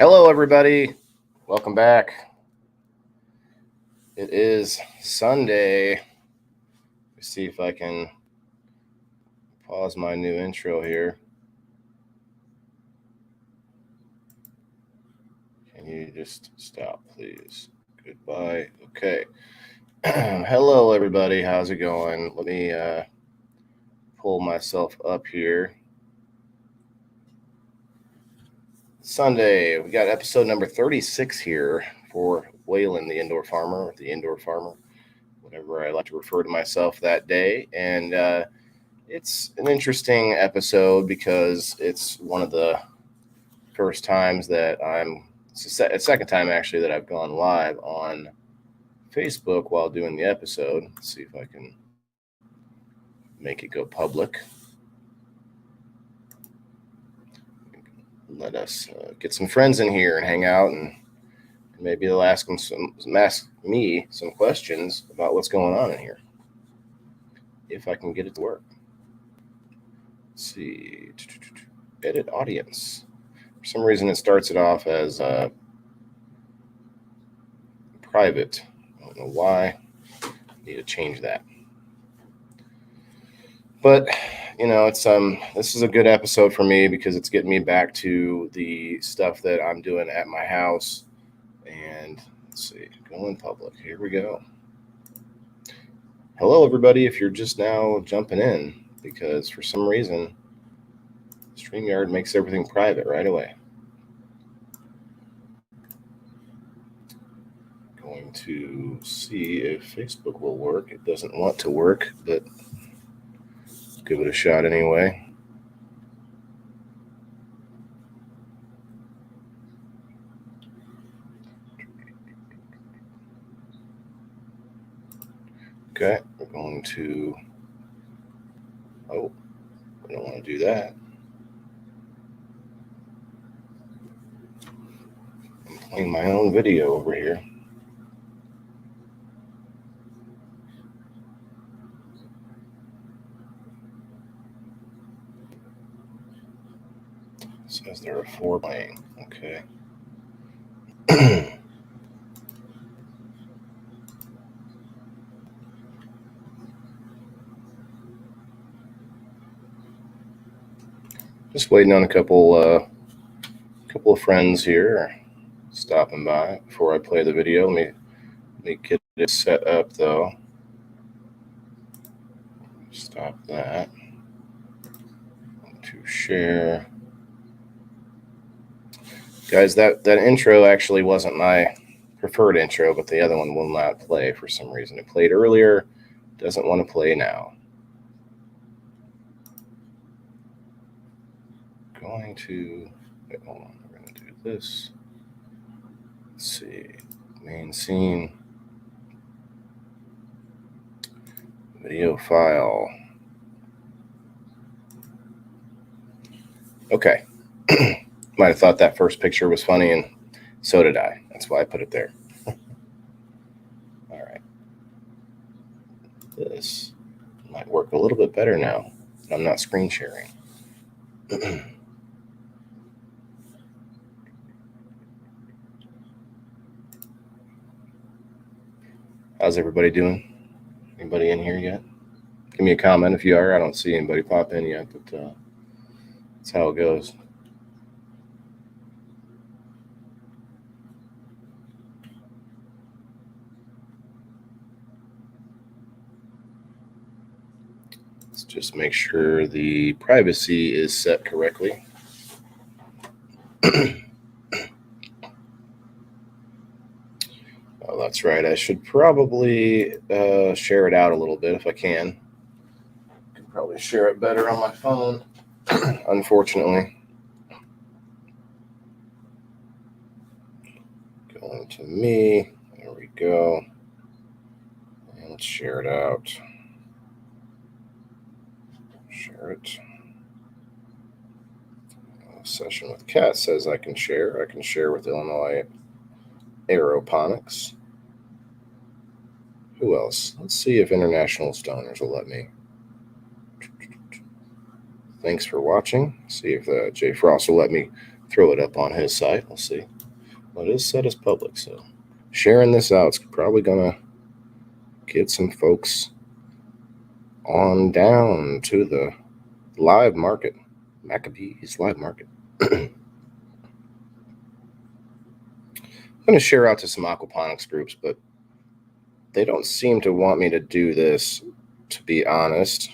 Hello, everybody. Welcome back. It is Sunday. Let's see if I can pause my new intro here. Can you just stop, please? Goodbye. Okay. Hello, everybody. How's it going? Let me pull myself up here. Sunday, we got episode number 36 here for Waylon, the indoor farmer, whatever I like to refer to myself that day. And it's an interesting episode because it's one of the first times that it's the second time actually that I've gone live on Facebook while doing the episode. Let's see if I can make it go public. Let us get some friends in here and hang out, and maybe they'll ask me some questions about what's going on in here, if I can get it to work. Let's see, edit audience. For some reason, it starts it off as private. I don't know why. I need to change that. But it's this is a good episode for me because it's getting me back to the stuff that I'm doing at my house. And let's see, go in public. Here we go. Hello, everybody. If you're just now jumping in, because for some reason, StreamYard makes everything private right away. Going to see if Facebook will work. It doesn't want to work, but give it a shot anyway. Okay, we're going to, we don't want to do that. I'm playing my own video over here. It says there are 4 playing. Okay. Just waiting on a couple of friends here stopping by before I play the video. Let me get it set up though. Stop that. To share. Guys, that intro actually wasn't my preferred intro, but the other one will not play for some reason. It played earlier, doesn't want to play now. Hold on, we're going to do this. Let's see, main scene, video file. Okay. Might have thought that first picture was funny, and so did I. That's why I put it there. All right. This might work a little bit better now. I'm not screen sharing. How's everybody doing? Anybody in here yet? Give me a comment if you are. I don't see anybody pop in yet, but that's how it goes. Let's just make sure the privacy is set correctly. Oh, that's right. I should probably share it out a little bit if I can. I could probably share it better on my phone, unfortunately. Going to me. There we go. And let's share it out. Share it. Session with Kat says I can share. I can share with Illinois Aeroponics. Who else? Let's see if International Stoners will let me. Thanks for watching. See if Jay Frost will let me throw it up on his site. We'll see. Well, it is set as public, so sharing this out is probably gonna get some folks on down to the live market, Maccabees live market. I'm going to share out to some aquaponics groups, but they don't seem to want me to do this, to be honest.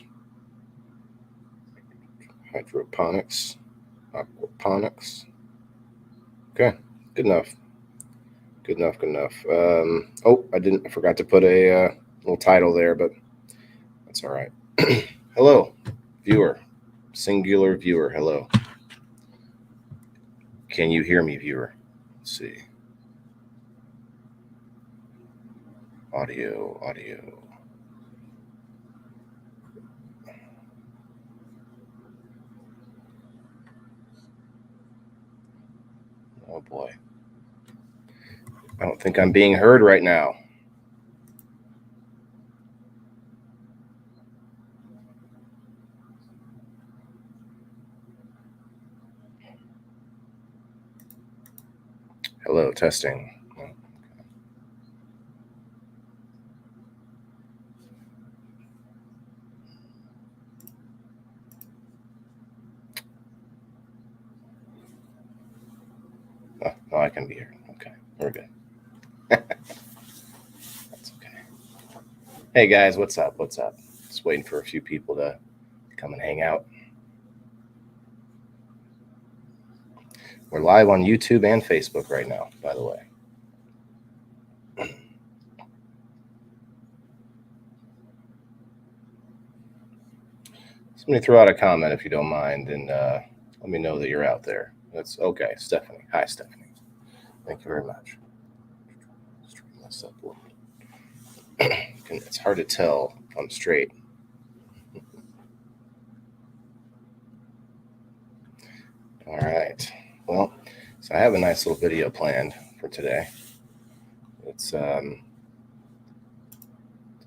Hydroponics, aquaponics. Okay, good enough. Good enough, good enough. I forgot to put a little title there, but that's all right. Hello, viewer, singular viewer. Hello. Can you hear me, viewer? Let's see. Audio. Oh boy. I don't think I'm being heard right now. Hello, testing. Oh, I can be here. Okay, we're good. That's okay. Hey guys, what's up? What's up? Just waiting for a few people to come and hang out. We're live on YouTube and Facebook right now, by the way. Somebody throw out a comment if you don't mind, and let me know that you're out there. That's okay, Stephanie. Hi, Stephanie. Thank you very much. Straighten this up a little bit. It's hard to tell if I'm straight. All right. Well, so I have a nice little video planned for today. It's going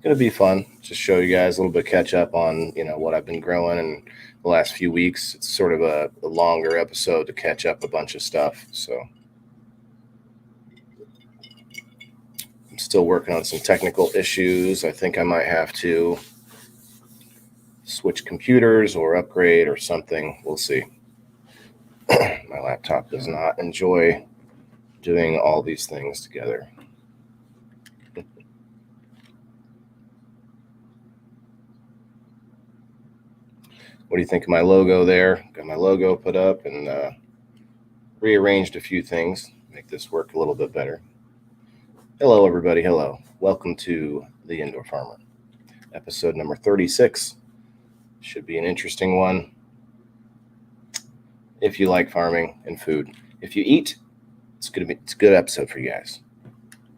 to be fun. Just show you guys a little bit catch up on what I've been growing in the last few weeks. It's sort of a longer episode to catch up a bunch of stuff. So I'm still working on some technical issues. I think I might have to switch computers or upgrade or something. We'll see. My laptop does not enjoy doing all these things together. What do you think of my logo there? Got my logo put up and rearranged a few things, make this work a little bit better. Hello, everybody. Hello. Welcome to The Indoor Farmer. Episode number 36. Should be an interesting one. If you like farming and food. If you eat, it's a good episode for you guys.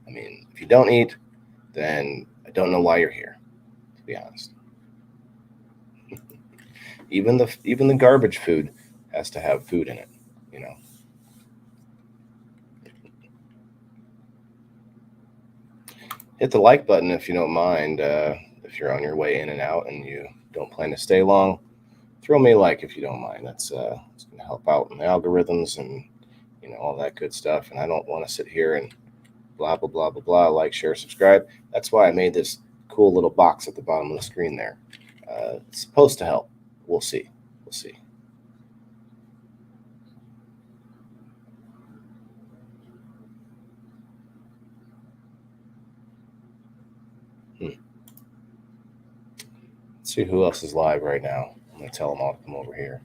I mean, if you don't eat, then I don't know why you're here, to be honest. Even the garbage food has to have food in it, Hit the like button if you don't mind. If you're on your way in and out and you don't plan to stay long, throw me a like if you don't mind. That's going to help out in the algorithms and all that good stuff. And I don't want to sit here and blah blah blah blah blah. Like, share, subscribe. That's why I made this cool little box at the bottom of the screen there. It's supposed to help. We'll see. Let's see who else is live right now. I'm going to tell them all to come over here.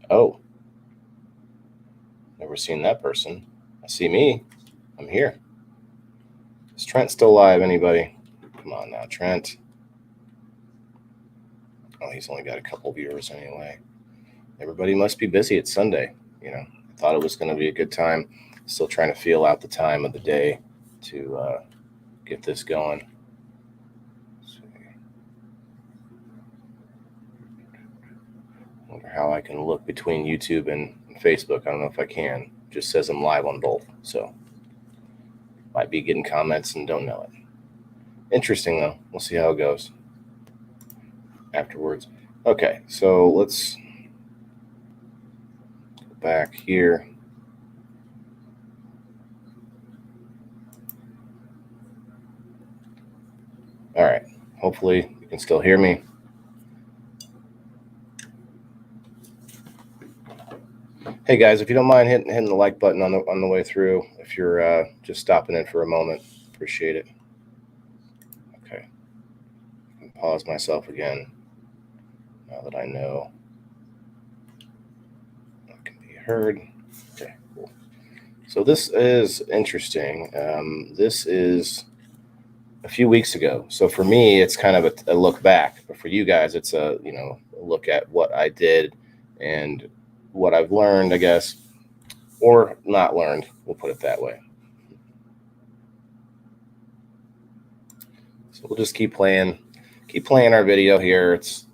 Oh, never seen that person. I see me. I'm here. Is Trent still live? Anybody? Come on now, Trent. Oh, he's only got a couple viewers anyway. Everybody must be busy. It's Sunday. I thought it was going to be a good time. Still trying to feel out the time of the day to get this going. Wonder how I can look between YouTube and Facebook. I don't know if I can. It just says I'm live on both. So might be getting comments and don't know it. Interesting, though. We'll see how it goes afterwards. Okay, so let's go back here. All right. Hopefully you can still hear me. Hey guys, if you don't mind hitting the like button on the way through, if you're just stopping in for a moment, appreciate it. Okay. Pause myself again. Now that I know I can be heard. Okay, cool. So this is interesting. This is a few weeks ago. So for me, it's kind of a look back, but for you guys, it's a look at what I did and what I've learned, I guess, or not learned. We'll put it that way. So we'll just keep playing our video here. It's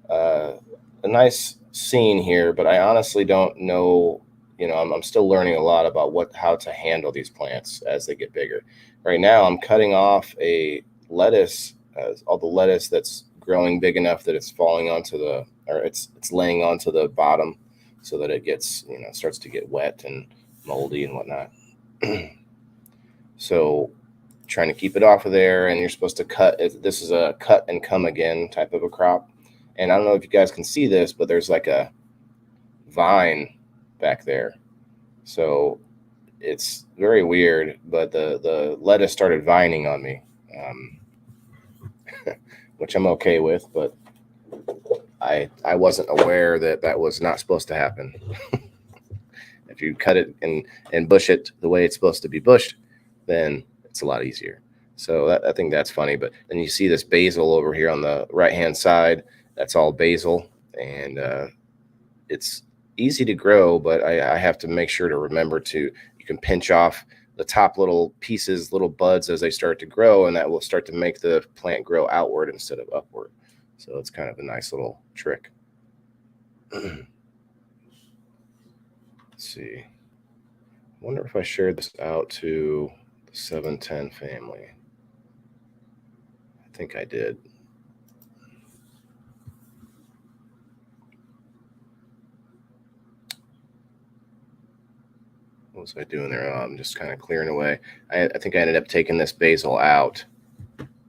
a nice scene here, but I honestly don't know. I'm still learning a lot about how to handle these plants as they get bigger. Right now, I'm cutting off a lettuce, all the lettuce that's growing big enough that it's falling onto it's laying onto the bottom, so that it gets starts to get wet and moldy and whatnot. So trying to keep it off of there, and you're supposed to cut. This is a cut and come again type of a crop. And I don't know if you guys can see this, but there's like a vine back there. So it's very weird, but the lettuce started vining on me, which I'm okay with, but I wasn't aware that was not supposed to happen. If you cut it and bush it the way it's supposed to be bushed, then it's a lot easier. So I think that's funny. But then you see this basil over here on the right-hand side. That's all basil, and it's easy to grow, but I have to make sure to remember you can pinch off the top little pieces, little buds as they start to grow, and that will start to make the plant grow outward instead of upward. So it's kind of a nice little trick. Let's see. I wonder if I shared this out to the 710 family. I think I did. What was I doing there? I'm just kind of clearing away. I think I ended up taking this basil out.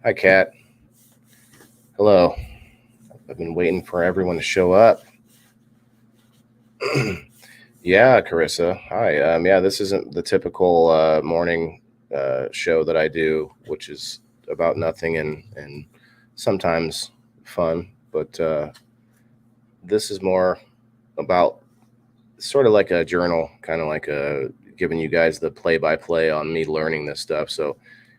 Hi, Kat. Hello. I've been waiting for everyone to show up. Yeah, Carissa. Hi. Yeah, this isn't the typical morning show that I do, which is about nothing and sometimes fun. But this is more about sort of like a journal, kind of like giving you guys the play-by-play on me learning this stuff. So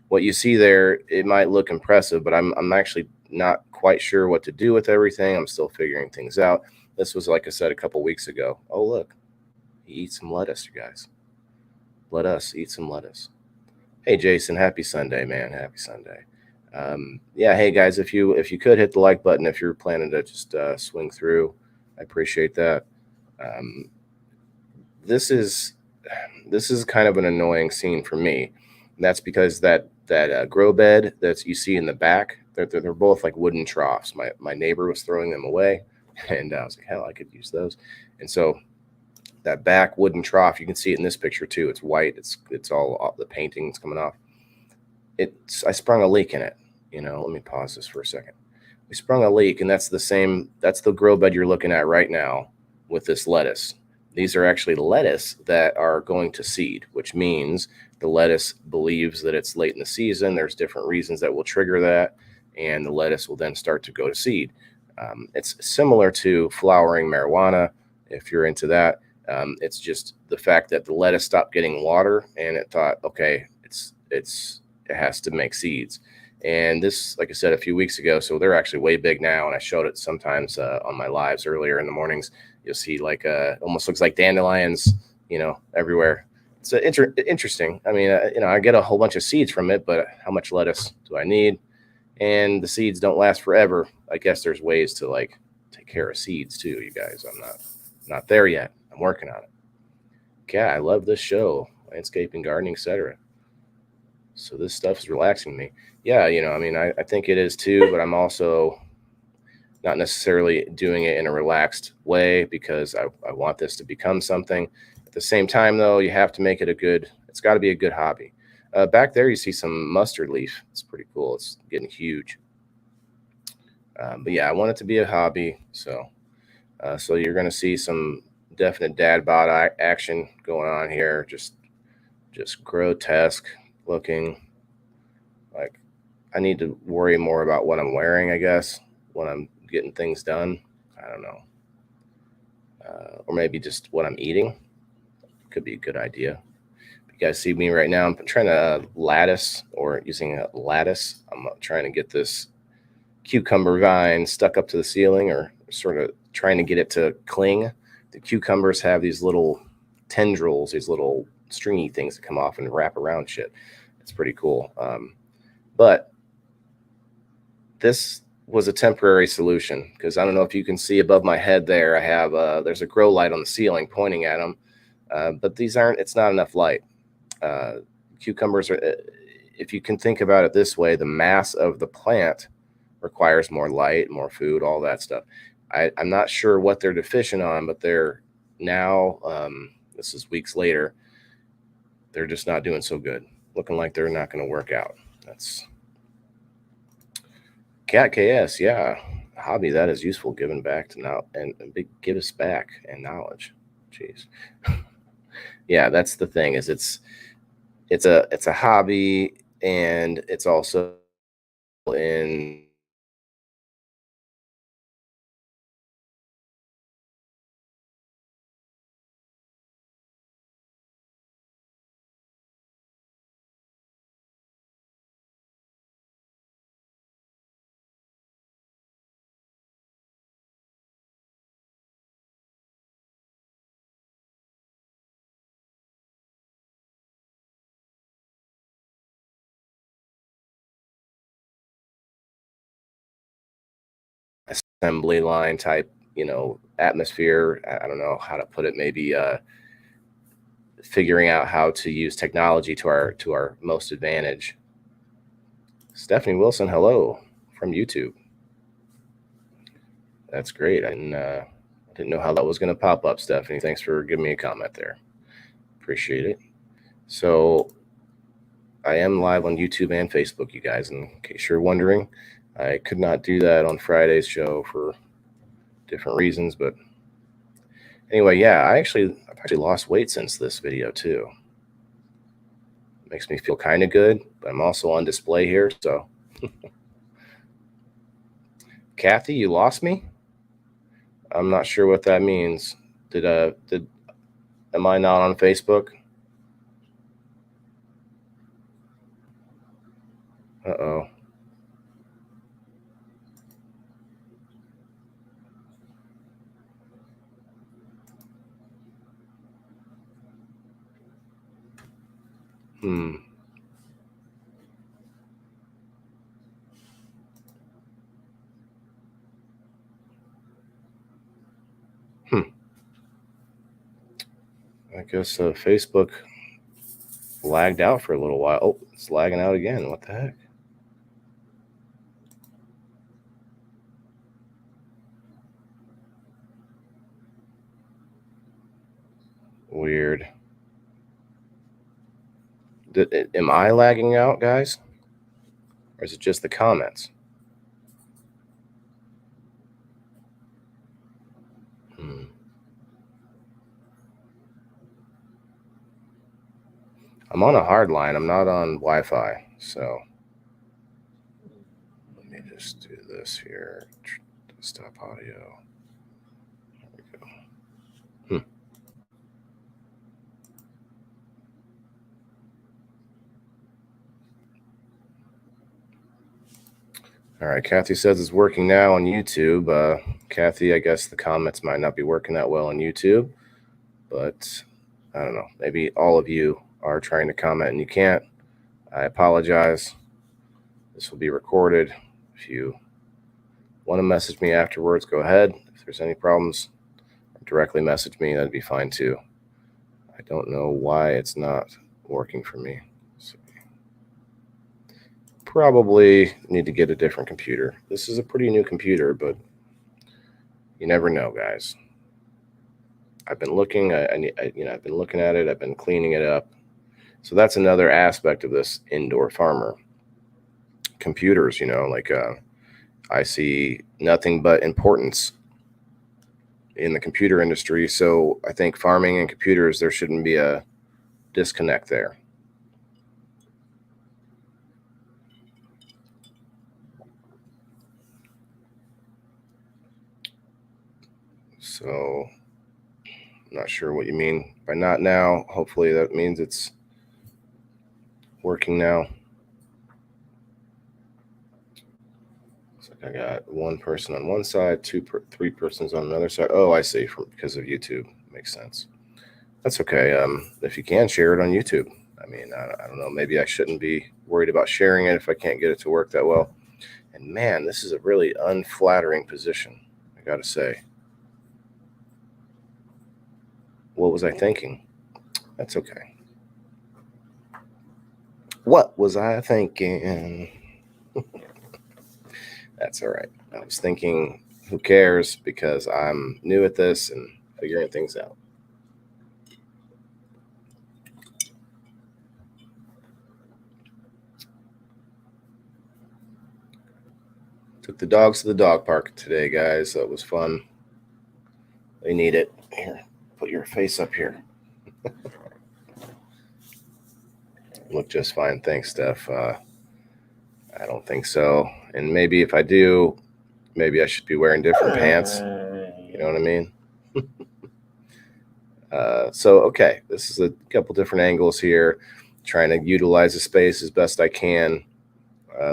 what you see there, it might look impressive, but I'm actually not quite sure what to do with everything. I'm still figuring things out. This was, like I said, a couple weeks ago. Oh, look, he eats some lettuce, you guys. Let us eat some lettuce. Hey, Jason, happy Sunday, man. Happy Sunday. Yeah, hey guys, if you could hit the like button if you're planning to just swing through, I appreciate that. This is kind of an annoying scene for me. And that's because that grow bed that you see in the back, they're both like wooden troughs. My neighbor was throwing them away, and I was like, hell, I could use those. And so that back wooden trough, you can see it in this picture too. It's white. It's all the painting that's coming off. I sprung a leak in it. Let me pause this for a second. We sprung a leak, and that's the grow bed you're looking at right now with this lettuce. These are actually lettuce that are going to seed, which means the lettuce believes that it's late in the season. There's different reasons that will trigger that, and the lettuce will then start to go to seed. It's similar to flowering marijuana, if you're into that. It's just the fact that the lettuce stopped getting water, and it thought, okay, it has to make seeds. And this, like I said, a few weeks ago, so they're actually way big now, and I showed it sometimes on my lives earlier in the mornings. You'll see like almost looks like dandelions, everywhere. It's interesting. I mean, I get a whole bunch of seeds from it, but how much lettuce do I need? And the seeds don't last forever. I guess there's ways to like take care of seeds too, you guys. I'm not there yet. I'm working on it. Yeah, I love this show, landscaping, gardening, etc. So this stuff is relaxing me. Yeah, I mean, I think it is too, but I'm also not necessarily doing it in a relaxed way because I want this to become something. At the same time, though, you have to make it it's got to be a good hobby. Back there, you see some mustard leaf. It's pretty cool. It's getting huge. But yeah, I want it to be a hobby. So you're going to see some definite dad bod action going on here. Just grotesque looking. Like I need to worry more about what I'm wearing, I guess, when I'm getting things done. I don't know. Or maybe just what I'm eating could be a good idea. You guys see me right now. I'm trying to lattice or using a lattice. I'm trying to get this cucumber vine stuck up to the ceiling or sort of trying to get it to cling. The cucumbers have these little tendrils, these little stringy things that come off and wrap around shit. It's pretty cool. But this was a temporary solution because I don't know if you can see above my head there. I have there's a grow light on the ceiling pointing at them, but it's not enough light. Cucumbers are, if you can think about it this way, the mass of the plant requires more light, more food, all that stuff. I'm not sure what they're deficient on, but they're now, this is weeks later, they're just not doing so good. Looking like they're not going to work out. That's Cat KS, yeah. A hobby that is useful, giving back to now and give us back and knowledge. Jeez. Yeah, that's the thing, is it's a hobby, and it's also in assembly line type, atmosphere. I don't know how to put it. Maybe figuring out how to use technology to our most advantage. Stephanie Wilson, hello from YouTube. That's great. I didn't know how that was going to pop up, Stephanie. Thanks for giving me a comment there. Appreciate it. So I am live on YouTube and Facebook, you guys, in case you're wondering. I could not do that on Friday's show for different reasons, but anyway, yeah, I've actually lost weight since this video too. It makes me feel kind of good, but I'm also on display here, so. Kathy, you lost me? I'm not sure what that means. Am I not on Facebook? Uh-oh. Hmm. I guess Facebook lagged out for a little while. Oh, it's lagging out again. What the heck? Weird. Am I lagging out, guys? Or is it just the comments? Hmm. I'm on a hard line. I'm not on Wi-Fi, so let me just do this here. Stop audio. There we go. All right, Kathy says it's working now on YouTube. Kathy, I guess the comments might not be working that well on YouTube, but I don't know. Maybe all of you are trying to comment and you can't. I apologize. This will be recorded. If you want to message me afterwards, go ahead. If there's any problems, directly message me. That'd be fine too. I don't know why it's not working for me. probably need to get a different computer. This is a pretty new computer, but you never know, guys. I've been looking. I've been looking at it. I've been cleaning it up. So that's another aspect of this indoor farmer. Computers, I see nothing but importance in the computer industry. So I think farming and computers, there shouldn't be a disconnect there. So I'm not sure what you mean by not now. Hopefully that means it's working now. Looks like I got one person on one side, three persons on another side. Oh, I see. Because of YouTube. Makes sense. That's okay. If you can share it on YouTube. I mean, I don't know. Maybe I shouldn't be worried about sharing it if I can't get it to work that well. And man, this is a really unflattering position, I got to say. What was I thinking? That's okay. What was I thinking? That's all right. I was thinking, who cares? Because I'm new at this and figuring things out. Took the dogs to the dog park today, guys. That was fun. They need it. Here, put your face up here. Look just fine. Thanks, Steph. I don't think so. And maybe if I do, maybe I should be wearing different pants. You know what I mean? Okay, this is a couple different angles here. Trying to utilize the space as best I can.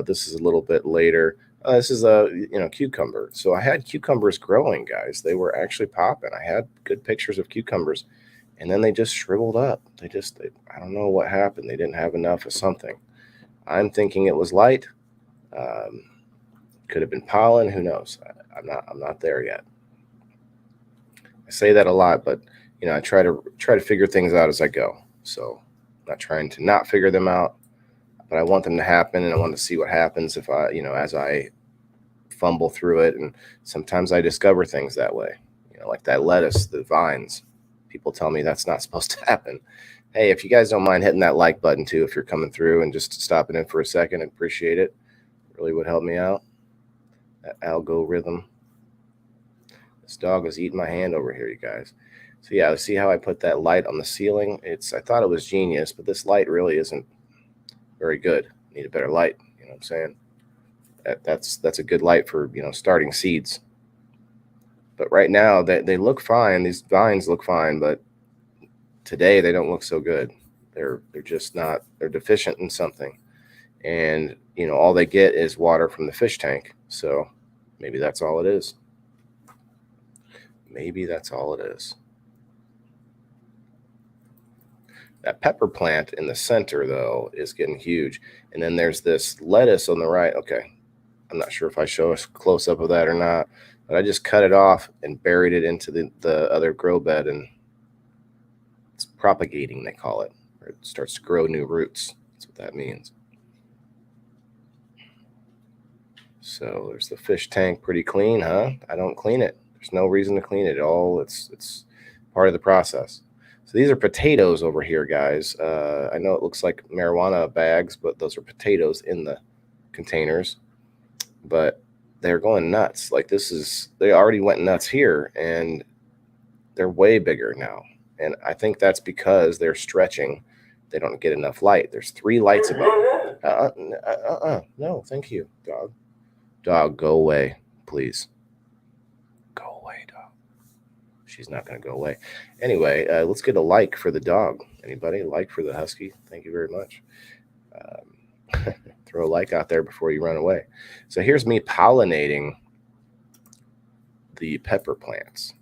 This is a little bit later. This is a cucumber. So I had cucumbers growing, guys. They were actually popping. I had good pictures of cucumbers, and then they just shriveled up. I don't know what happened. They didn't have enough of something. I'm thinking it was light. Could have been pollen. Who knows? I'm not there yet. I say that a lot, but I try to figure things out as I go. So I'm not trying to not figure them out, but I want them to happen, and I want to see what happens if as I fumble through it. And sometimes I discover things that way, like that lettuce, the vines. People tell me that's not supposed to happen. Hey, if you guys don't mind hitting that like button too, if you're coming through and just stopping in for a second, I'd appreciate it. Really would help me out. That algorithm. This dog is eating my hand over here, you guys. So yeah, see how I put that light on the ceiling? I thought it was genius, but this light really isn't very good. Need a better light. You know what I'm saying? That's a good light for starting seeds. But right now they look fine. These vines look fine, but today they don't look so good. They're just not. They're deficient in something, and all they get is water from the fish tank. So maybe that's all it is. Maybe that's all it is. That pepper plant in the center, though, is getting huge. And then there's this lettuce on the right. Okay, I'm not sure if I show a close-up of that or not, but I just cut it off and buried it into the other grow bed, and it's propagating, they call it. Or it starts to grow new roots. That's what that means. So there's the fish tank, pretty clean, huh? I don't clean it. There's no reason to clean it at all. It's part of the process. So these are potatoes over here, guys. I know it looks like marijuana bags, but those are potatoes in the containers. But they're going nuts. Like they already went nuts here, and they're way bigger now. And I think that's because they're stretching. They don't get enough light. There's 3 lights above. No, thank you, dog. Dog, go away, please. Go away, dog. She's not going to go away. Anyway, let's get a like for the dog. Anybody? Like for the husky? Thank you very much. Throw a like out there before you run away. So here's me pollinating the pepper plants.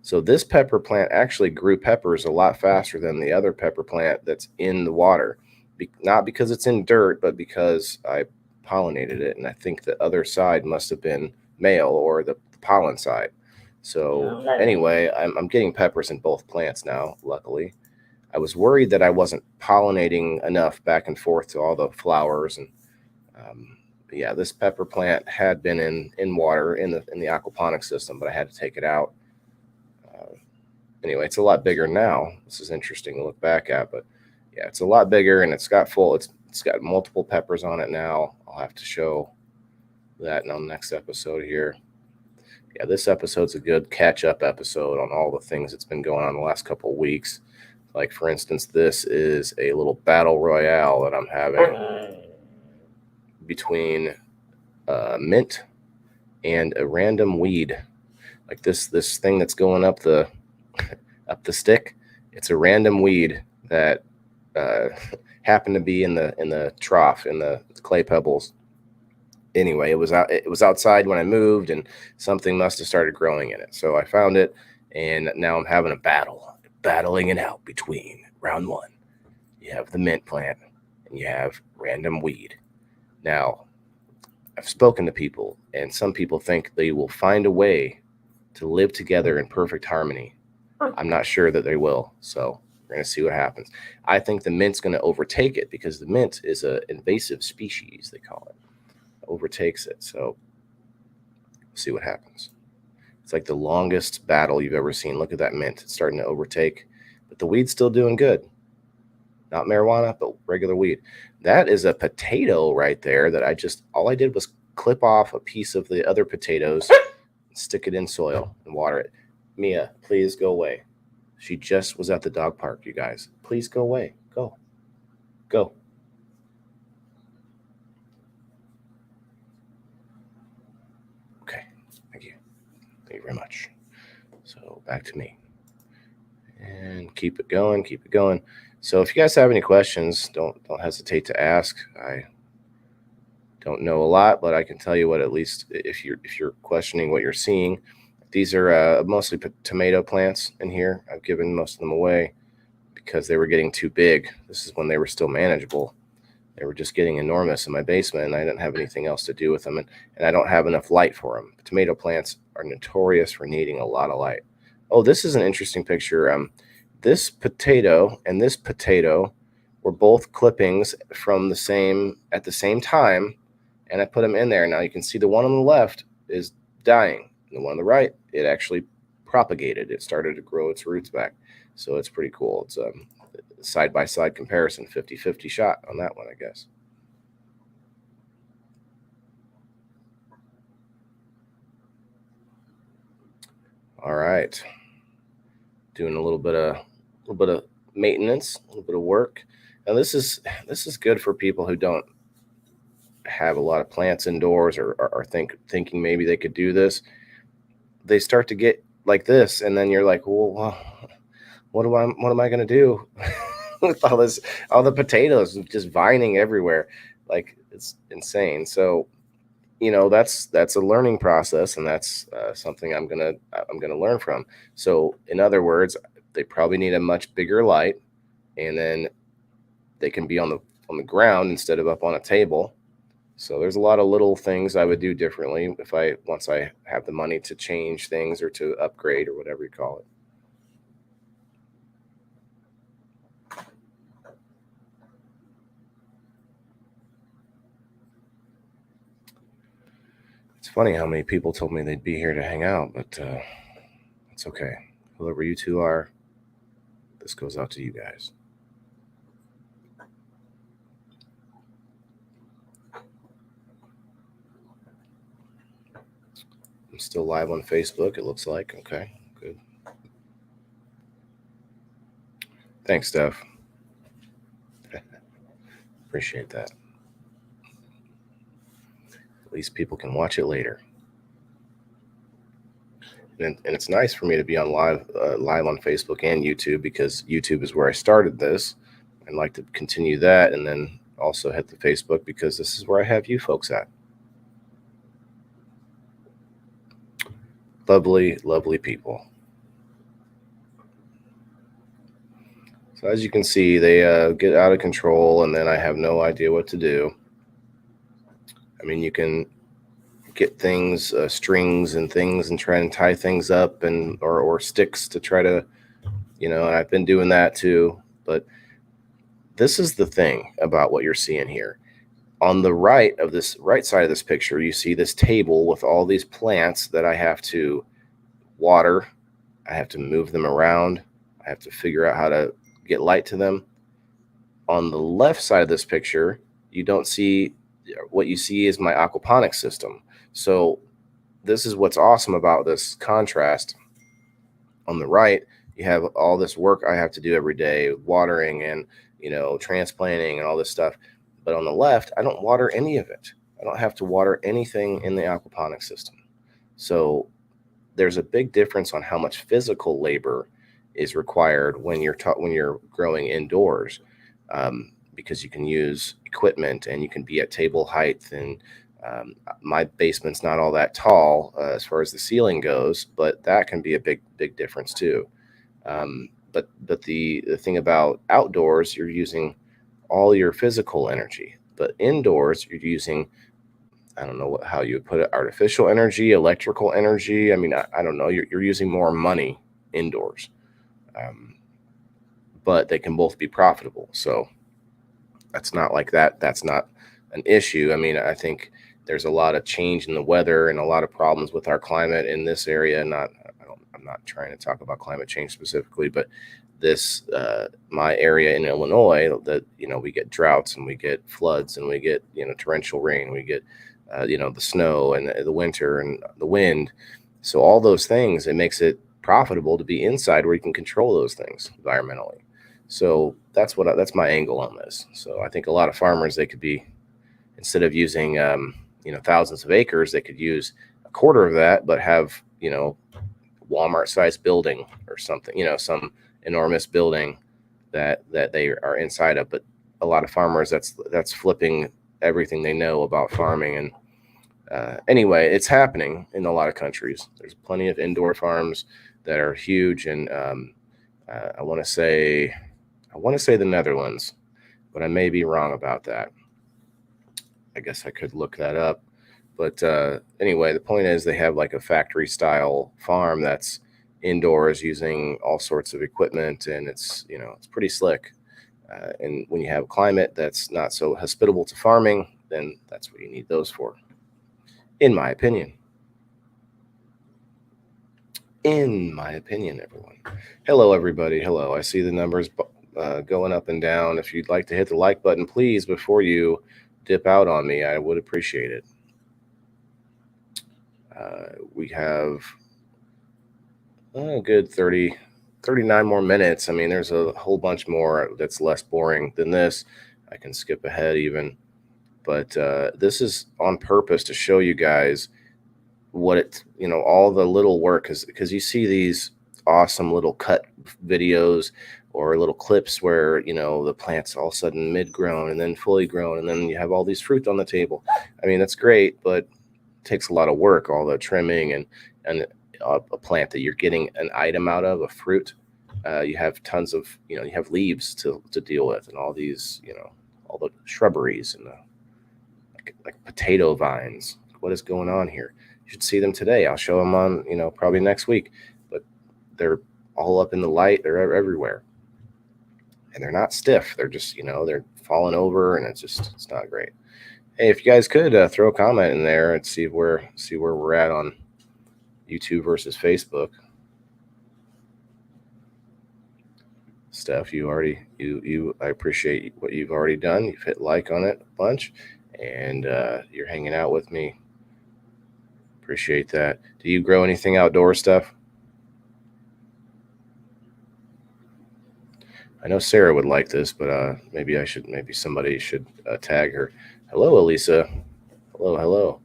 So this pepper plant actually grew peppers a lot faster than the other pepper plant that's in the water. Not because it's in dirt, but because I pollinated it. And I think the other side must have been male, or the pollen side. So anyway, I'm getting peppers in both plants now, luckily. I was worried that I wasn't pollinating enough back and forth to all the flowers, and But yeah, this pepper plant had been in water in the aquaponics system, but I had to take it out. Anyway, it's a lot bigger now. This is interesting to look back at, but yeah, it's a lot bigger, and it's got multiple peppers on it now. I'll have to show that in the next episode here. Yeah, this episode's a good catch-up episode on all the things that's been going on the last couple of weeks. Like, for instance, this is a little battle royale that I'm having between mint and a random weed. Like this thing that's going up the stick. It's a random weed that happened to be in the trough, in the clay pebbles. Anyway, it was outside when I moved, and something must have started growing in it. So I found it, and now I'm having battling it out between round one. You have the mint plant, and you have random weed. Now, I've spoken to people, and some people think they will find a way to live together in perfect harmony. I'm not sure that they will, so we're going to see what happens. I think the mint's going to overtake it, because the mint is an invasive species, they call it. Overtakes it, so we'll see what happens. It's like the longest battle you've ever seen. Look at that mint. It's starting to overtake, but the weed's still doing good. Not marijuana, but regular weed. That is a potato right there that all I did was clip off a piece of the other potatoes, stick it in soil, and water it. Mia, please go away. She just was at the dog park, you guys. Please go away. Go. Okay, thank you. Thank you very much. So back to me. And keep it going. So if you guys have any questions, don't hesitate to ask. I don't know a lot, but I can tell you what, at least if you're questioning what you're seeing. These are mostly tomato plants in here. I've given most of them away because they were getting too big. This is when they were still manageable. They were just getting enormous in my basement, and I didn't have anything else to do with them, and I don't have enough light for them. Tomato plants are notorious for needing a lot of light. Oh, this is an interesting picture. This potato and this potato were both clippings from at the same time, and I put them in there. Now you can see the one on the left is dying. The one on the right, it actually propagated. It started to grow its roots back. So it's pretty cool. It's a side-by-side comparison, 50-50 shot on that one, I guess. All right. Doing a little bit of maintenance, a little bit of work. Now this is good for people who don't have a lot of plants indoors, or are thinking maybe they could do this. They start to get like this, and then you're like, well, what am I going to do with all the potatoes just vining everywhere? Like, it's insane. So, that's a learning process, and that's something I'm gonna learn from. So, in other words, they probably need a much bigger light, and then they can be on the ground instead of up on a table. So there's a lot of little things I would do differently once I have the money to change things or to upgrade or whatever you call it. It's funny how many people told me they'd be here to hang out, but it's okay. Whoever you two are, this goes out to you guys. I'm still live on Facebook, it looks like. Okay, good. Thanks, Steph. Appreciate that. At least people can watch it later. And it's nice for me to be on live on Facebook and YouTube, because YouTube is where I started this. I'd like to continue that, and then also hit the Facebook, because this is where I have you folks at. Lovely, lovely people. So as you can see, they get out of control, and then I have no idea what to do. I mean, you can get things, strings and things, and try and tie things up, or sticks to try to, and I've been doing that too. But this is the thing about what you're seeing here. On the right side of this picture, you see this table with all these plants that I have to water. I have to move them around. I have to figure out how to get light to them. On the left side of this picture, you don't see, what you see is my aquaponics system. So this is what's awesome about this contrast. On the right, you have all this work I have to do every day, watering and, transplanting and all this stuff. But on the left, I don't water any of it. I don't have to water anything in the aquaponics system. So there's a big difference on how much physical labor is required when you're growing indoors, because you can use equipment and you can be at table height. And my basement's not all that tall as far as the ceiling goes, but that can be a big difference too. But the thing about outdoors, you're using all your physical energy, but indoors you're using, I don't know how you would put it, artificial energy, electrical energy. I mean, I don't know. You're using more money indoors, but they can both be profitable. So that's not like that. That's not an issue. I mean, I think there's a lot of change in the weather and a lot of problems with our climate in this area. I'm not trying to talk about climate change specifically, but this, my area in Illinois, that, we get droughts and we get floods and we get, torrential rain, we get, the snow and the winter and the wind. So all those things, it makes it profitable to be inside where you can control those things environmentally. So that's my angle on this. So I think a lot of farmers, they could be, instead of using, thousands of acres, they could use a quarter of that, but have, Walmart sized building or something, some enormous building that they are inside of. But a lot of farmers, that's flipping everything they know about farming. And anyway, it's happening in a lot of countries. There's plenty of indoor farms that are huge. And I want to say the Netherlands, but I may be wrong about that. I guess I could look that up. But anyway, the point is they have like a factory style farm that's indoors using all sorts of equipment, and it's pretty slick. And when you have a climate that's not so hospitable to farming, then that's what you need those for, in my opinion. Everyone. Hello, everybody. Hello. I see the numbers going up and down. If you'd like to hit the like button, please, before you dip out on me, I would appreciate it. We have a good 39 more minutes. I mean, there's a whole bunch more that's less boring than this. I can skip ahead even. But this is on purpose to show you guys what all the little work, because you see these awesome little cut videos or little clips where, the plant's all of a sudden mid-grown and then fully grown, and then you have all these fruit on the table. I mean, that's great, but takes a lot of work, all the trimming and a plant that you're getting an item out of, a fruit. You have tons of, you have leaves to deal with, and all these, all the shrubberies and like potato vines. What is going on here? You should see them today. I'll show them on, probably next week, but they're all up in the light. They're everywhere, and they're not stiff. They're just, they're falling over, and it's not great. Hey, if you guys could throw a comment in there and see where we're at on YouTube versus Facebook. Steph, I appreciate what you've already done. You've hit like on it a bunch, and you're hanging out with me. Appreciate that. Do you grow anything outdoor, Steph? I know Sarah would like this, but maybe somebody should tag her. Hello, Elisa. Hello.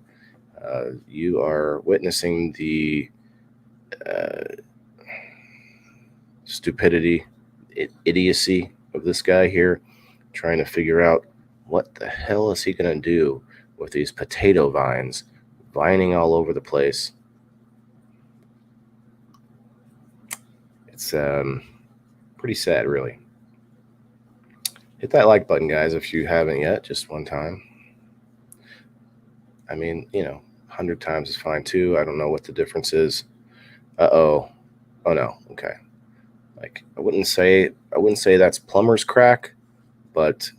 You are witnessing the stupidity, idiocy of this guy here, trying to figure out what the hell is he going to do with these potato vines vining all over the place. It's pretty sad, really. Hit that like button, guys, if you haven't yet, just one time. I mean, 100 times is fine too. I don't know what the difference is. Oh no. Okay. Like I wouldn't say that's plumber's crack, but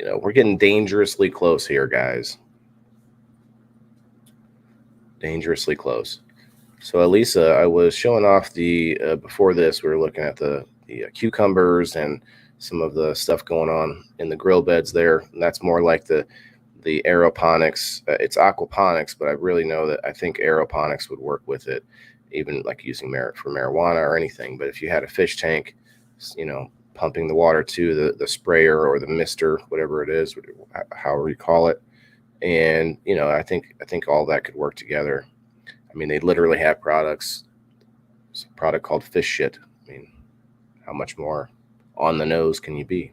we're getting dangerously close here, guys. Dangerously close. So, Elisa, I was showing off before this, we were looking at the cucumbers and some of the stuff going on in the grow beds there. And that's more like the aeroponics. It's aquaponics, but I really know that I think aeroponics would work with it, even like using for marijuana or anything. But if you had a fish tank, pumping the water to the sprayer or the mister, whatever it is, however you call it, and I think all that could work together. I mean, they literally have products. It's a product called fish shit. I mean, how much more on the nose can you be?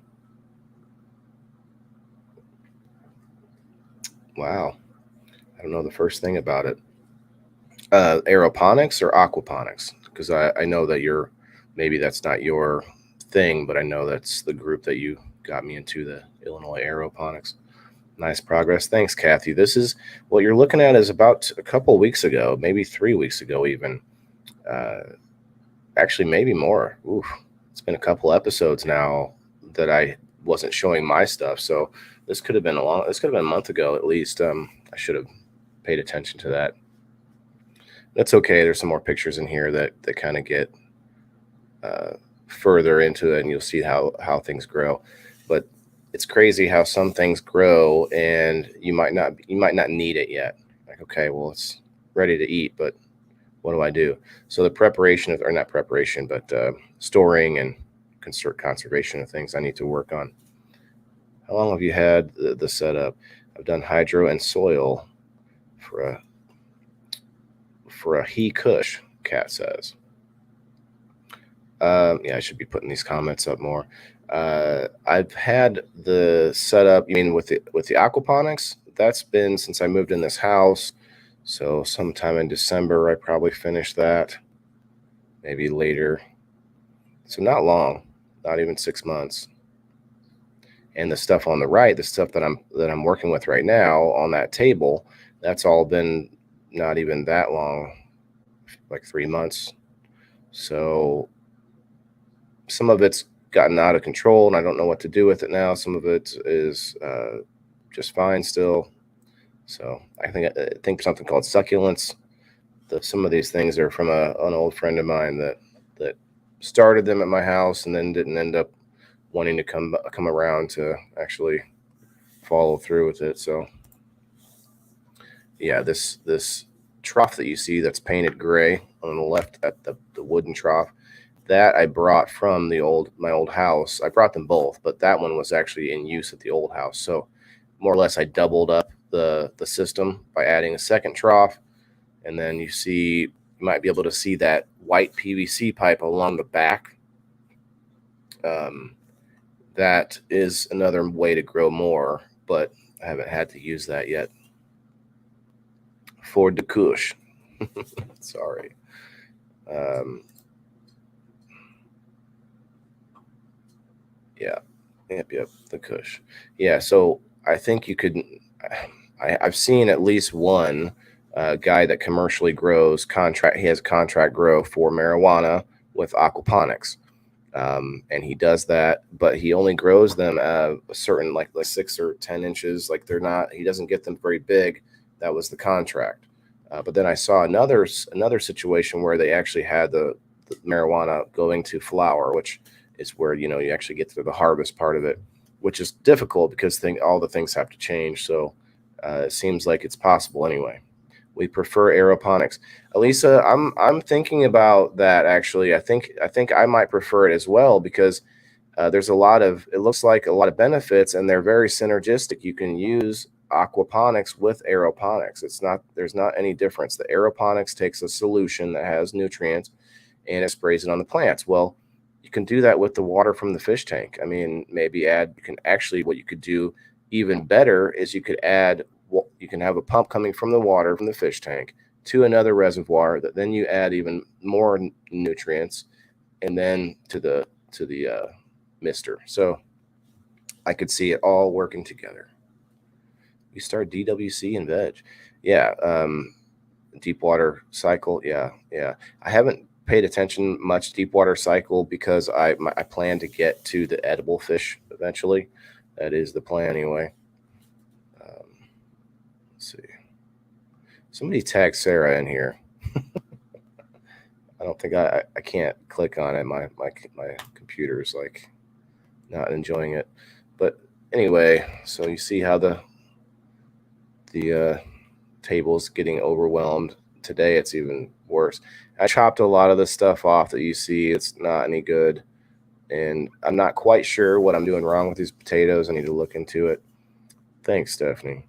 Wow. I don't know the first thing about it. Aeroponics or aquaponics? Because I know that maybe that's not your thing, but I know that's the group that you got me into, the Illinois Aeroponics. Nice progress. Thanks, Kathy. This is what you're looking at is about a couple weeks ago, maybe 3 weeks ago, even. Actually, maybe more. Oof. It's been a couple episodes now that I wasn't showing my stuff. So this could have been a month ago at least. I should have paid attention to that. That's okay. There's some more pictures in here that kind of get further into it, and you'll see how things grow. But it's crazy how some things grow and you might not need it yet. Like, okay, well, it's ready to eat, but what do I do? So the preparation or not preparation, but storing and conservation of things I need to work on. How long have you had the setup? I've done hydro and soil for a he kush, Cat says. Yeah, I should be putting these comments up more. I've had the setup. You mean with the aquaponics? That's been since I moved in this house. So sometime in December, I probably finished that. Maybe later. So not long, not even 6 months. And the stuff on the right, the stuff that I'm working with right now on that table, that's all been not even that long, like 3 months. So some of it's gotten out of control and I don't know what to do with it now. Some of it is just fine still. So I think something called succulents. Some of these things are from an old friend of mine that started them at my house and then didn't end up wanting to come around to actually follow through with it. So yeah, this trough that you see that's painted gray on the left, at the wooden trough, that I brought from my old house. I brought them both, but that one was actually in use at the old house. So more or less I doubled up the system by adding a second trough. And then you might be able to see that white PVC pipe along the back. That is another way to grow more, but I haven't had to use that yet. For the kush. Sorry. Yeah. Yep. The kush. Yeah. So I think you could. I've seen at least one guy that commercially grows contract. He has a contract grow for marijuana with aquaponics, and he does that, but he only grows them a certain like 6 or 10 inches. Like they're not. He doesn't get them very big. That was the contract. But then I saw another situation where they actually had the marijuana going to flower, which is where you actually get to the harvest part of it, which is difficult because all the things have to change. So it seems like it's possible anyway. We prefer aeroponics. Elisa, I'm thinking about that actually. I think I might prefer it as well because there's it looks like a lot of benefits and they're very synergistic. You can use aquaponics with aeroponics. There's not any difference. The aeroponics takes a solution that has nutrients and it sprays it on the plants. Well, you can do that with the water from the fish tank. I mean, what you could do even better is you can have a pump coming from the water from the fish tank to another reservoir that then you add even more nutrients and then to the mister. So I could see it all working together. You start DWC and veg. Yeah. Deep water cycle. Yeah. I haven't paid attention much deep water cycle because I plan to get to the edible fish eventually. That is the plan anyway. Let's see. Somebody tag Sarah in here. I don't think I can't click on it. My computer's like not enjoying it. But anyway, so you see how the table's getting overwhelmed. Today it's even worse. I chopped a lot of the stuff off that you see. It's not any good. And I'm not quite sure what I'm doing wrong with these potatoes. I need to look into it. Thanks, Stephanie.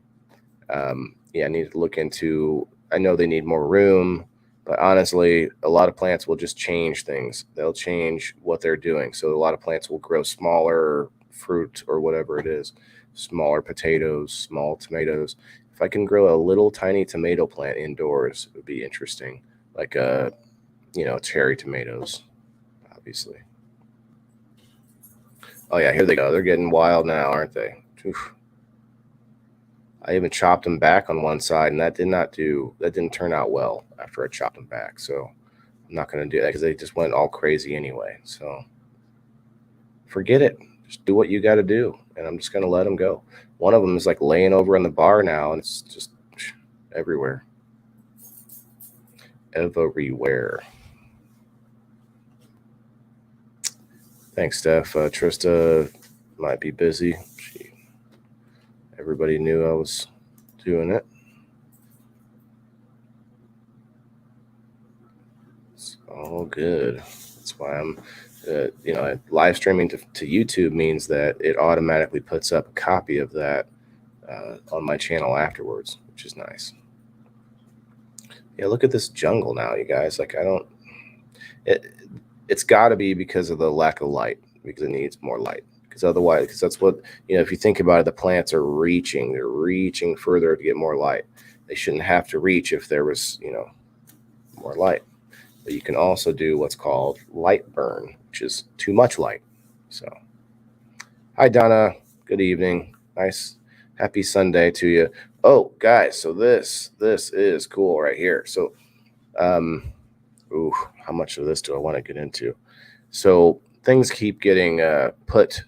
Yeah, I need to look into. I know they need more room, but honestly, a lot of plants will just change things. They'll change what they're doing. So a lot of plants will grow smaller fruit or whatever it is, smaller potatoes, small tomatoes. If I can grow a little tiny tomato plant indoors, it would be interesting. Like cherry tomatoes, obviously. Oh yeah, here they go. They're getting wild now, aren't they? Oof. I even chopped them back on one side, and that didn't turn out well after I chopped them back. So I'm not going to do that because they just went all crazy anyway. So forget it. Just do what you got to do, and I'm just going to let them go. One of them is like laying over in the bar now, and it's just everywhere. Everywhere. Thanks, Steph. Trista might be busy. Everybody knew I was doing it. It's all good. That's why I'm, live streaming to YouTube means that it automatically puts up a copy of that on my channel afterwards, which is nice. Yeah, look at this jungle now, you guys. Like, it's got to be because of the lack of light, because it needs more light. Because that's what, if you think about it, the plants are they're reaching further to get more light. They shouldn't have to reach if there was, more light. But you can also do what's called light burn, which is too much light. So, hi, Donna. Good evening. Nice, happy Sunday to you. Oh, guys, so this is cool right here. So, how much of this do I want to get into? So things keep getting put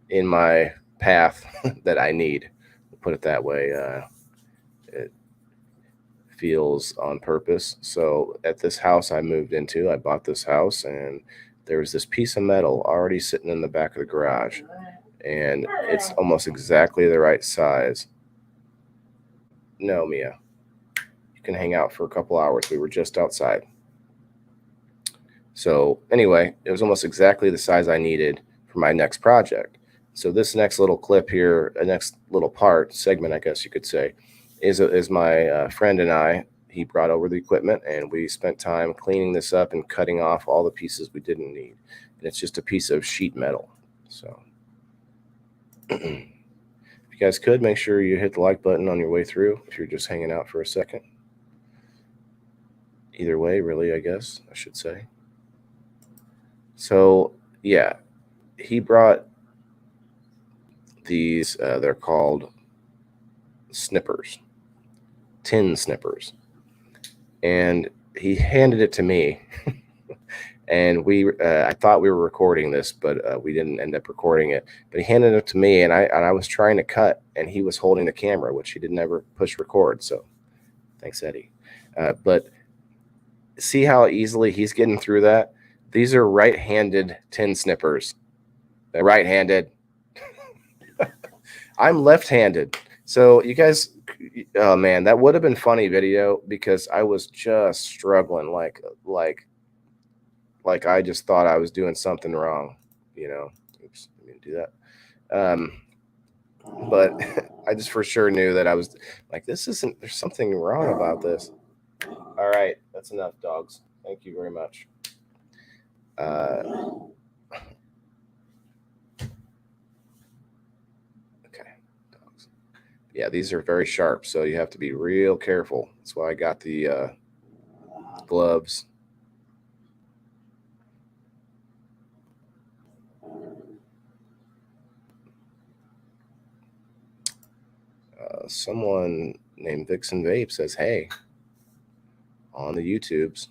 in my path that I need. We'll put it that way. It feels on purpose. So at this house I moved into, I bought this house, and there was this piece of metal already sitting in the back of the garage, and it's almost exactly the right size. No, Mia, you can hang out for a couple hours. We were just outside. So anyway, it was almost exactly the size I needed for my next project. So this next little clip here, a next little segment, I guess you could say, is my friend and I. He brought over the equipment, and we spent time cleaning this up and cutting off all the pieces we didn't need. And it's just a piece of sheet metal. So if you guys could, make sure you hit the like button on your way through if you're just hanging out for a second. Either way, really, I guess I should say. So yeah, he brought these, they're called snippers, tin snippers. And he handed it to me. And I thought we were recording this, but we didn't end up recording it. But he handed it to me, and I was trying to cut, and he was holding the camera, which he didn't ever push record. So thanks, Eddie. But see how easily he's getting through that? These are right-handed tin snippers. They're right-handed. I'm left-handed. So you guys, oh man, that would have been funny video, because I was just struggling like I just thought I was doing something wrong, Oops, I didn't do that. But I just for sure knew that I was like, there's something wrong about this. All right, that's enough, dogs. Thank you very much. Okay, dogs. Yeah, these are very sharp, so you have to be real careful. That's why I got the gloves. Someone named Vixen Vape says, hey, on the YouTubes.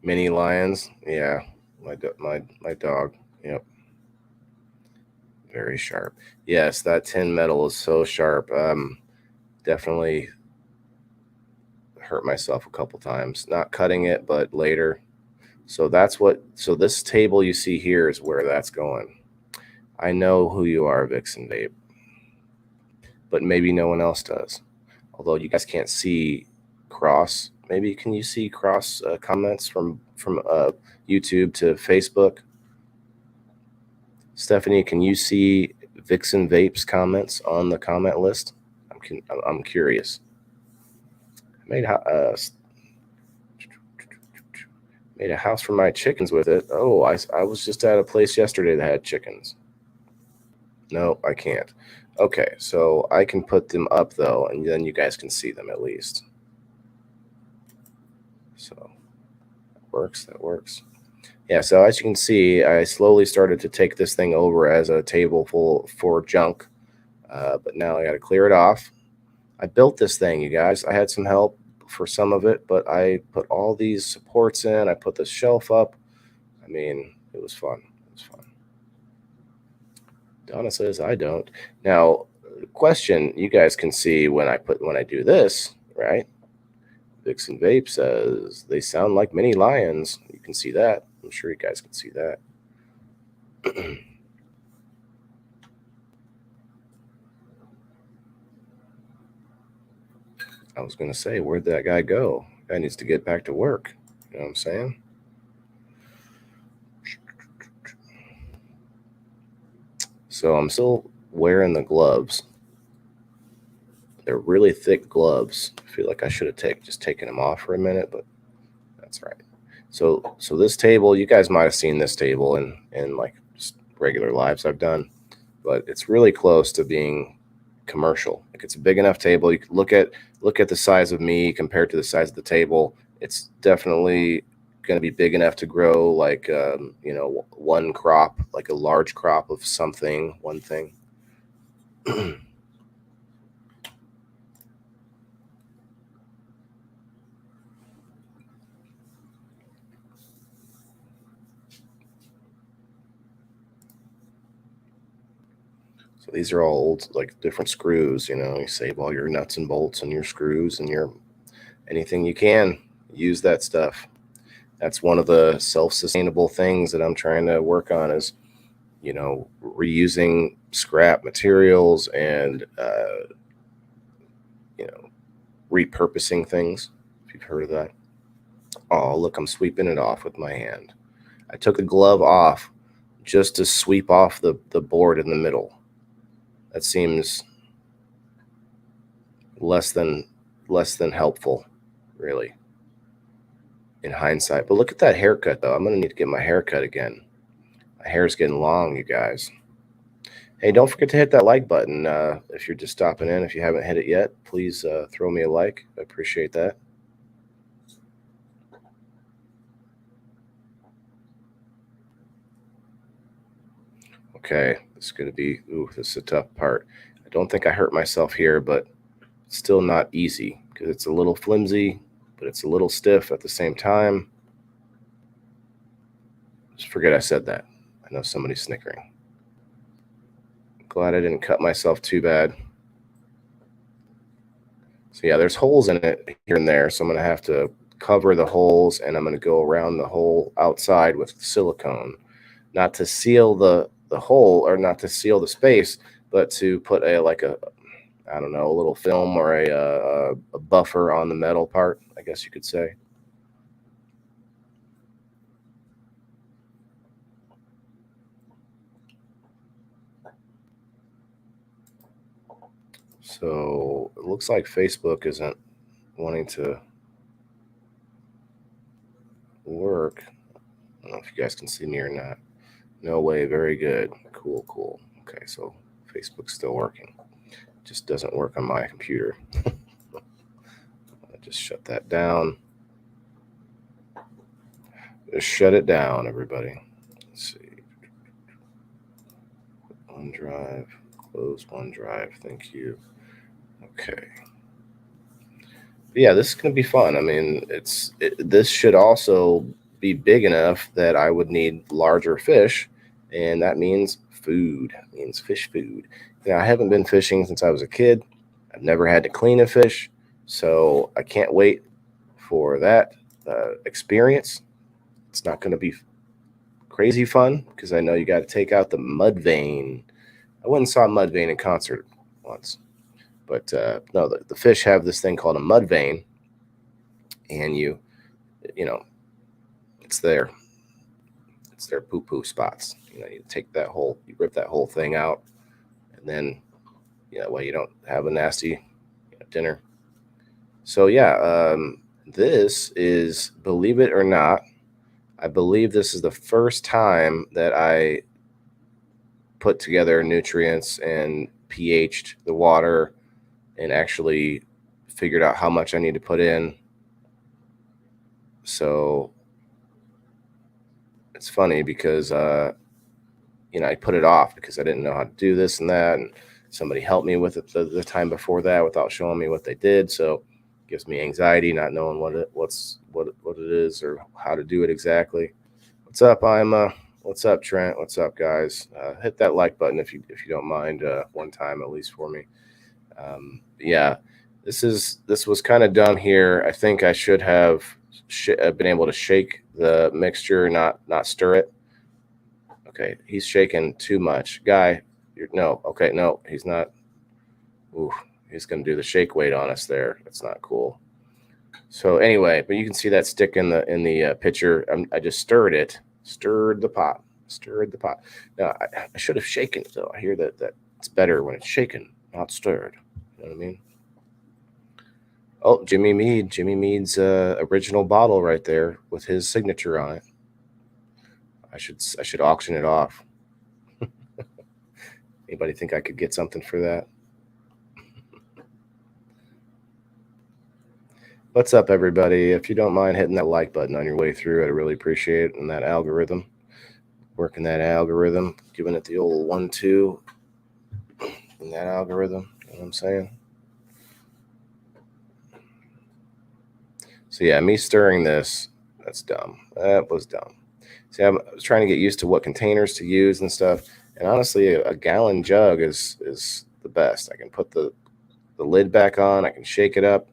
Mini lions. Yeah, my dog. Yep, very sharp. Yes, that tin metal is so sharp. Definitely hurt myself a couple times. Not cutting it, but later. So that's what. So this table you see here is where that's going. I know who you are, Vixen Vape, but maybe no one else does. Although you guys can't see cross. Maybe can you see cross comments from YouTube to Facebook? Stephanie, can you see Vixen Vape's comments on the comment list? I'm curious. Made made a house for my chickens with it. Oh, I was just at a place yesterday that had chickens. No, I can't. Okay, so I can put them up though, and then you guys can see them at least. So that works. That works. Yeah, so as you can see, I slowly started to take this thing over as a table full for junk, but now I got to clear it off. I built this thing, you guys. I had some help for some of it, but I put all these supports in. I put the shelf up. I mean, it was fun. It was fun. Donna says I don't. Now, question: you guys can see when I do this, right? Vixen Vape says they sound like mini lions. You can see that. I'm sure you guys can see that. I was going to say, where'd that guy go? Guy needs to get back to work. You know what I'm saying? So I'm still wearing the gloves. They're really thick gloves. I feel like I should have just taken them off for a minute, but that's right. So this table, you guys might have seen this table in like just regular lives I've done, but it's really close to being commercial. Like it's a big enough table. You can look at the size of me compared to the size of the table. It's definitely going to be big enough to grow like one crop, like a large crop of something, one thing. So these are all old, like different screws. You save all your nuts and bolts and your screws and your anything you can. Use that stuff. That's one of the self-sustainable things that I'm trying to work on is, reusing scrap materials and, repurposing things. If you've heard of that. Oh, look, I'm sweeping it off with my hand. I took a glove off just to sweep off the board in the middle. That seems less than helpful, really, in hindsight. But look at that haircut, though. I'm going to need to get my haircut again. My hair's getting long, you guys. Hey, don't forget to hit that like button if you're just stopping in. If you haven't hit it yet, please throw me a like. I appreciate that. Okay, this is going to be, this is a tough part. I don't think I hurt myself here, but it's still not easy because it's a little flimsy, but it's a little stiff at the same time. Just forget I said that. I know somebody's snickering. Glad I didn't cut myself too bad. So yeah, there's holes in it here and there. So I'm going to have to cover the holes and I'm going to go around the hole outside with silicone, not to seal the hole or not to seal the space, but to put a little film or a buffer on the metal part, I guess you could say. So it looks like Facebook isn't wanting to work. I don't know if you guys can see me or not. No way. Very good. Cool. Okay, so Facebook's still working. Just doesn't work on my computer. I just shut that down. Just shut it down, everybody. Let's see. OneDrive. Close OneDrive. Thank you. Okay. Yeah, this is going to be fun. I mean, this should also be big enough that I would need larger fish, and that means food. It means fish food. Now, I haven't been fishing since I was a kid. I've never had to clean a fish, so I can't wait for that experience. It's not going to be crazy fun because I know you got to take out the mud vein. I went and saw Mudvayne in concert once, but no, the fish have this thing called a mud vein, and you know, it's their poo poo spots. You take that whole, you rip that whole thing out, and then well, you don't have a nasty dinner. So yeah, this is, believe it or not, I believe this is the first time that I put together nutrients and pH'd the water and actually figured out how much I need to put in. So it's funny because I put it off because I didn't know how to do this and that, and somebody helped me with it the time before that without showing me what they did. So it gives me anxiety not knowing what it is or how to do it exactly. What's up, Ima? What's up, Trent? What's up, guys? Hit that like button if you don't mind, one time at least for me. Yeah, this was kind of dumb here. I think I should have been able to shake the mixture, not stir it. Okay, he's shaking too much, guy. No, he's not. Ooh, he's gonna do the shake weight on us there. That's not cool. So anyway, but you can see that stick in the pitcher. I just stirred the pot. Now I should have shaken it though. I hear that it's better when it's shaken, not stirred. You know what I mean? Oh, Jimmy Mead's original bottle right there with his signature on it. I should auction it off. Anybody think I could get something for that? What's up, everybody? If you don't mind hitting that like button on your way through, I'd really appreciate it. And that algorithm, working that algorithm, giving it the old 1-2 in that algorithm. You know what I'm saying? So yeah, me stirring this, that's dumb. That was dumb. See, I was trying to get used to what containers to use and stuff. And honestly, a gallon jug is the best. I can put the lid back on. I can shake it up.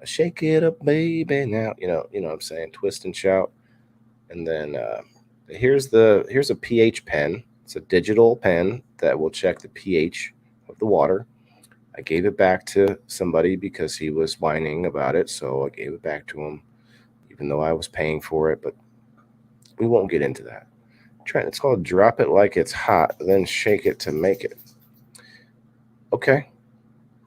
Shake it up, baby. Now, you know what I'm saying? Twist and shout. And then here's a pH pen. It's a digital pen that will check the pH of the water. I gave it back to somebody because he was whining about it, so I gave it back to him, even though I was paying for it. But we won't get into that. Trent, it's called drop it like it's hot, then shake it to make it. Okay,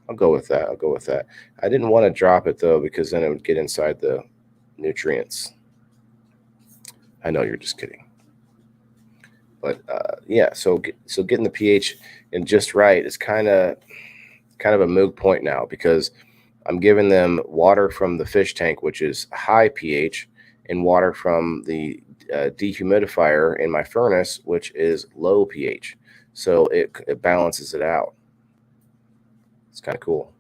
I'll go with that. I didn't want to drop it though because then it would get inside the nutrients. I know you're just kidding. But yeah, so getting the pH in just right is kind of a moot point now because I'm giving them water from the fish tank, which is high pH, and water from the dehumidifier in my furnace, which is low pH. So it balances it out. It's kind of cool.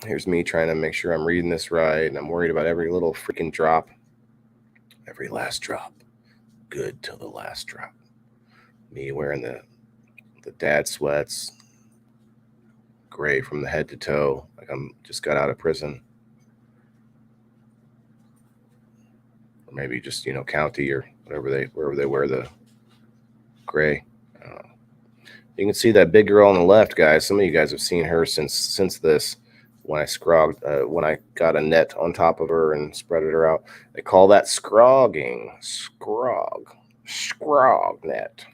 Here's me trying to make sure I'm reading this right, and I'm worried about every little freaking drop. Every last drop. Good till the last drop. Me wearing the dad sweats, gray from the head to toe, like I'm just got out of prison. Or maybe just, county or wherever they wear the gray. You can see that big girl on the left, guys. Some of you guys have seen her since this. When I got a net on top of her and spreaded her out. They call that scrogging. Scrog net.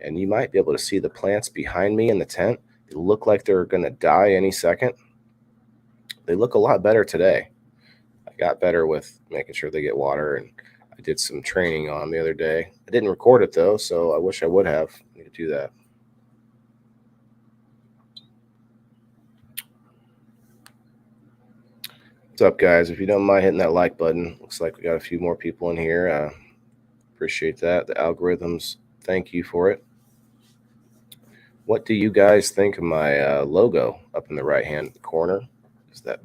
And you might be able to see the plants behind me in the tent. They look like they're going to die any second. They look a lot better today. I got better with making sure they get water, and I did some training on them the other day. I didn't record it, though, so I wish I would have. I need to do that. What's up, guys? If you don't mind hitting that like button, looks like we got a few more people in here. Appreciate that. The algorithms, thank you for it. What do you guys think of my logo up in the right-hand corner? Is that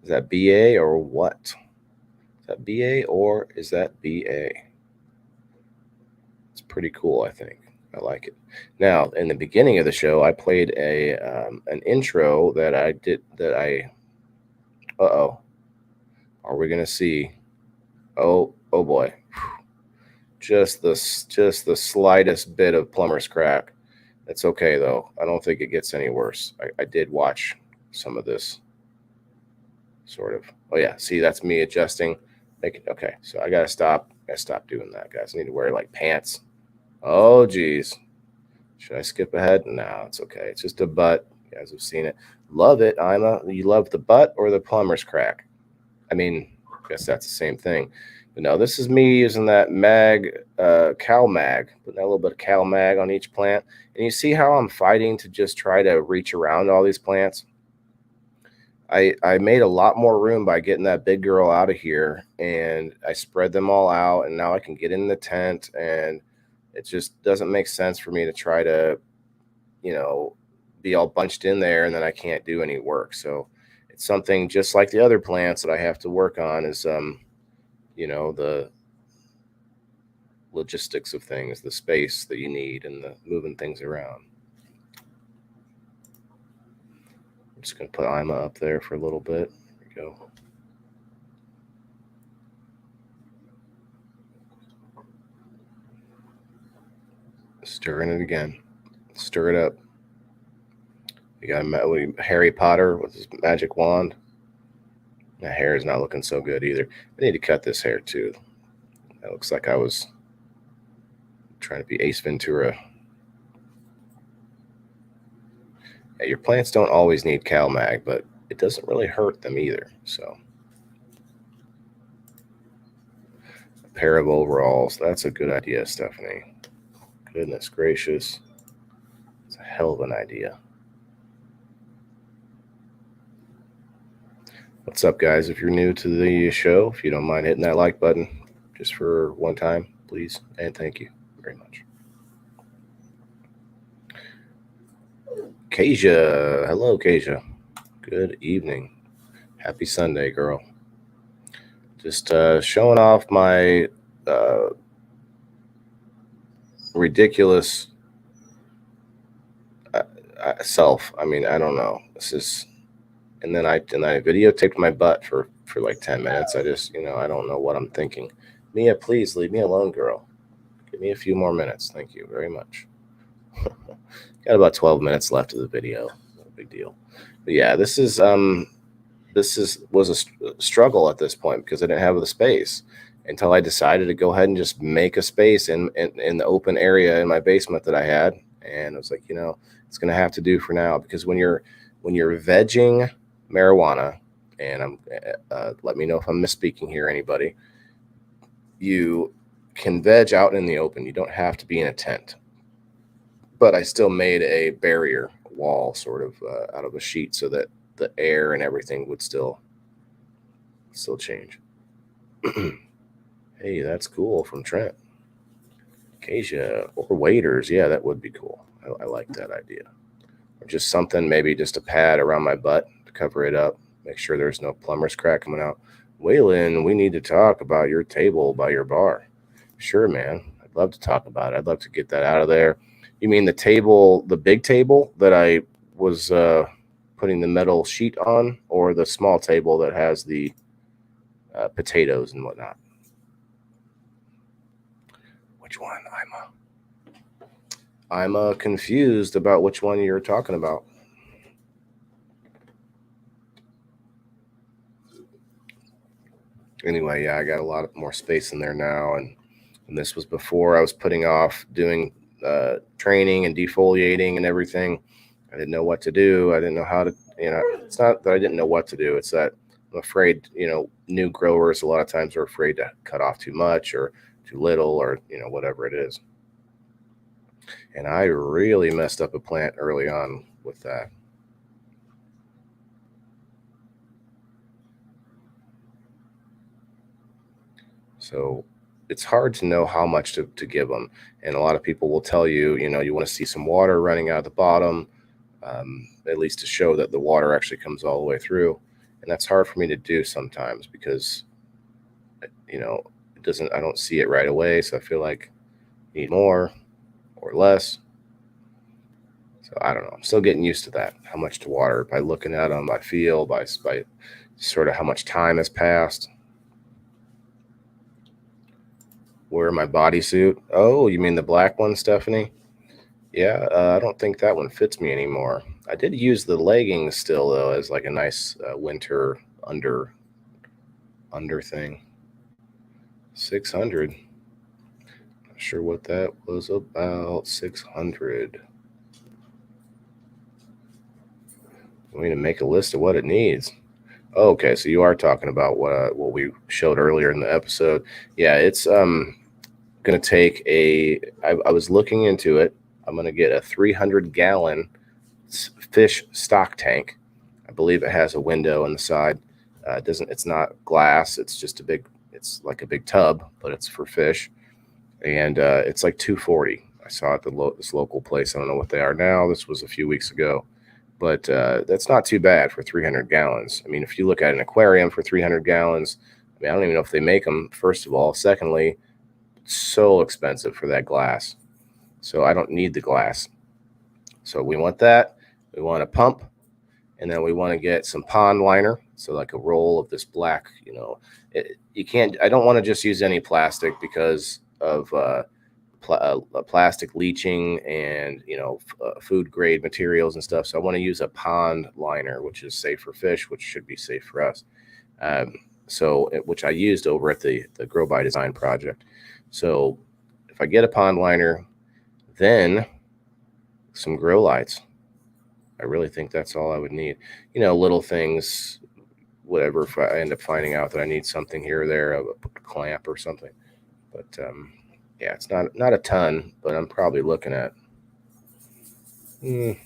Is that BA or what? Is that BA or is that BA? It's pretty cool, I think. I like it. Now, in the beginning of the show, I played an intro that I did. Uh-oh. Are we gonna see? Oh boy. Just the slightest bit of plumber's crack. It's okay though. I don't think it gets any worse. I did watch some of this. Sort of. Oh yeah. See, that's me adjusting. Okay. So I gotta stop. Doing that, guys. I need to wear like pants. Oh geez. Should I skip ahead? No, it's okay. It's just a butt. You guys have seen it. Love it, Ima. You love the butt or the plumber's crack? I mean, I guess that's the same thing. But no, this is me using that Cal Mag, putting a little bit of Cal Mag on each plant. And you see how I'm fighting to just try to reach around all these plants? I made a lot more room by getting that big girl out of here, and I spread them all out, and now I can get in the tent, and it just doesn't make sense for me to try to, be all bunched in there, and then I can't do any work. So it's something just like the other plants that I have to work on is, the logistics of things, the space that you need, and the moving things around. I'm just going to put Ima up there for a little bit. There we go. Stirring it again. Stir it up. You got Harry Potter with his magic wand. My hair is not looking so good either. I need to cut this hair too. That looks like I was trying to be Ace Ventura. Yeah, your plants don't always need Cal Mag, but it doesn't really hurt them either. So a pair of overalls. That's a good idea, Stephanie. Goodness gracious. It's a hell of an idea. What's up, guys? If you're new to the show, if you don't mind hitting that like button just for one time, please, and thank you very much. Kasia. Hello, Kasia. Good evening. Happy Sunday, girl. Just showing off my ridiculous self. I mean, I don't know. This is, and then I videotaped my butt for like 10 minutes. I just, I don't know what I'm thinking. Mia, please leave me alone, girl. Give me a few more minutes. Thank you very much. Got about 12 minutes left of the video. No big deal. But yeah, this was a struggle at this point because I didn't have the space until I decided to go ahead and just make a space in the open area in my basement that I had. And I was like, it's going to have to do for now, because when you're vegging marijuana, and I'm let me know if I'm misspeaking here, anybody, you can veg out in the open. You don't have to be in a tent. But I still made a barrier wall sort of out of a sheet so that the air and everything would still change. Hey, that's cool from Trent. Kasia or waders. Yeah, that would be cool. I like that idea. Or just something, maybe just a pad around my butt to cover it up. Make sure there's no plumber's crack coming out. Waylon, we need to talk about your table by your bar. Sure, man. I'd love to talk about it. I'd love to get that out of there. You mean the table, the big table that I was putting the metal sheet on, or the small table that has the potatoes and whatnot? Which one, Ima? I'm confused about which one you're talking about. Anyway, yeah, I got a lot more space in there now, and this was before I was putting off doing training and defoliating and everything. I didn't know what to do. I didn't know how to, it's not that I didn't know what to do. It's that I'm afraid, new growers a lot of times are afraid to cut off too much or too little, or, whatever it is. And I really messed up a plant early on with that. So it's hard to know how much to give them. And a lot of people will tell you, you want to see some water running out of the bottom, at least to show that the water actually comes all the way through. and that's hard for me to do sometimes because I don't see it right away, so I feel like I need more or less. So I don't know. I'm still getting used to that. How much to water by looking at them, by feel, by sort of how much time has passed. Wear my bodysuit. Oh, you mean the black one, Stephanie? Yeah, I don't think that one fits me anymore. I did use the leggings still though as like a nice winter under thing. 600. Not sure what that was about. 600. We need to make a list of what it needs. Okay, so you are talking about what we showed earlier in the episode. Yeah, it's gonna take I was looking into it. I'm gonna get a 300-gallon fish stock tank. I believe it has a window on the side. It's not glass. It's like a big tub, but it's for fish, and it's like $240. I saw it at this local place. I don't know what they are now. This was a few weeks ago, but that's not too bad for 300 gallons. I mean, if you look at an aquarium for 300 gallons, I mean, I don't even know if they make them, first of all. Secondly, it's so expensive for that glass. So I don't need the glass. So we want that. We want a pump, and then we want to get some pond liner. So like a roll of this black, I don't want to just use any plastic because of plastic leaching and food grade materials and stuff. So I want to use a pond liner, which is safe for fish, which should be safe for us. Which I used over at the Grow by Design project. So if I get a pond liner, then some grow lights. I really think that's all I would need. Little things, whatever. If I end up finding out that I need something here or there, a clamp or something. But yeah, it's not a ton, but I'm probably looking at probably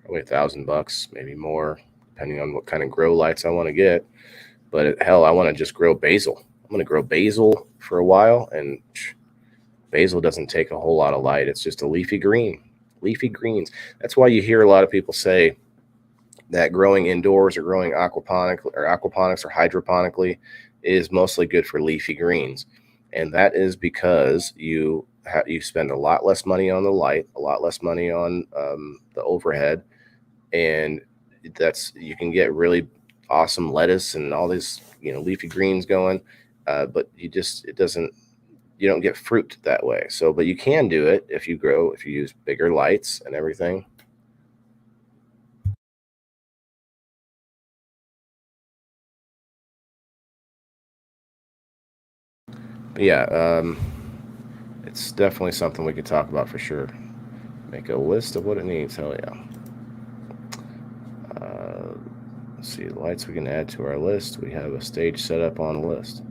$1,000, maybe more, depending on what kind of grow lights I want to get. But hell, I want to just grow basil. I'm going to grow basil for a while, and basil doesn't take a whole lot of light. It's just a leafy green. Leafy greens. That's why you hear a lot of people say that growing indoors or growing aquaponics or hydroponically is mostly good for leafy greens. And that is because you spend a lot less money on the light, a lot less money on the overhead, and you can get really awesome lettuce and all these leafy greens going, but you don't get fruit that way. So, but you can do it if you use bigger lights and everything. But yeah, it's definitely something we could talk about for sure. Make a list of what it needs. Hell yeah. Let's see the lights we can add to our list. We have a stage setup on the list.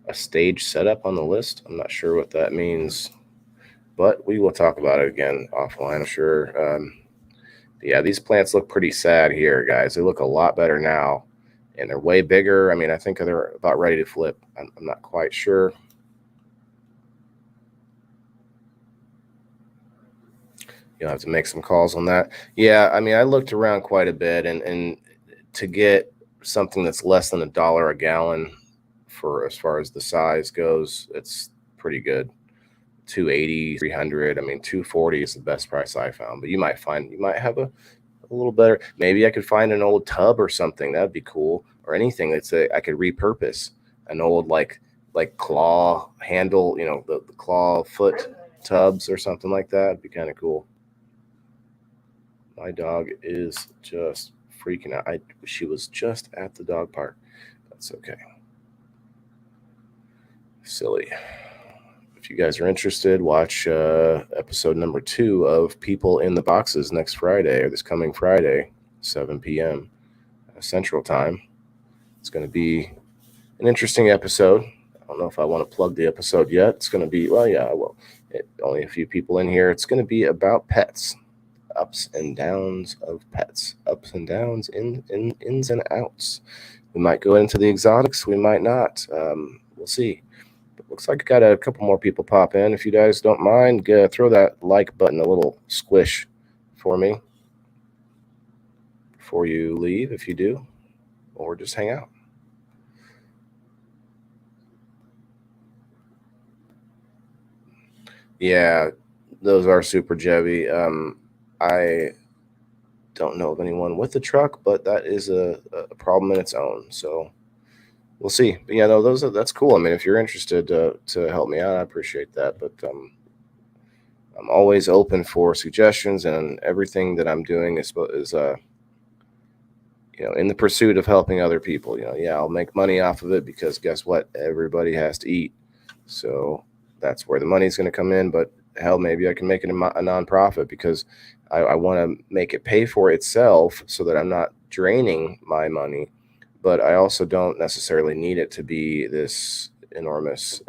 A stage setup on the list. I'm not sure what that means, but we will talk about it again offline, I'm sure. Yeah, these plants look pretty sad here, guys. They look a lot better now, and they're way bigger. I mean, I think they're about ready to flip. I'm not quite sure. You'll have to make some calls on that. Yeah, I mean, I looked around quite a bit, and to get something that's less than $1 a gallon for as far as the size goes, it's pretty good. 280, 300. I mean, 240 is the best price I found, but you might have a little better. Maybe I could find an old tub or something. That'd be cool. Or anything I could repurpose. An old like claw handle, the claw foot tubs or something like that. It'd be kind of cool. My dog is just freaking out. She was just at the dog park. That's okay. Silly. If you guys are interested, watch episode number 2 of People in the Boxes next Friday, or this coming Friday, 7 p.m. Central Time. It's going to be an interesting episode. I don't know if I want to plug the episode yet. It's going to be, well, yeah, I will. Only a few people in here. It's going to be about pets. Ups and downs of pets. Ups and downs, ins and outs. We might go into the exotics. We might not. We'll see. Looks like I got a couple more people pop in. If you guys don't mind, throw that like button a little squish for me. before you leave, if you do, or just hang out. Yeah, those are super Chevy. I don't know of anyone with a truck, but that is a problem in its own. So we'll see. But yeah, no, that's cool. I mean, if you're interested to help me out, I appreciate that. But I'm always open for suggestions, and everything that I'm doing is in the pursuit of helping other people. Yeah, I'll make money off of it because guess what? Everybody has to eat. So that's where the money's going to come in. But hell, maybe I can make it a nonprofit because I want to make it pay for itself so that I'm not draining my money. But I also don't necessarily need it to be this enormous,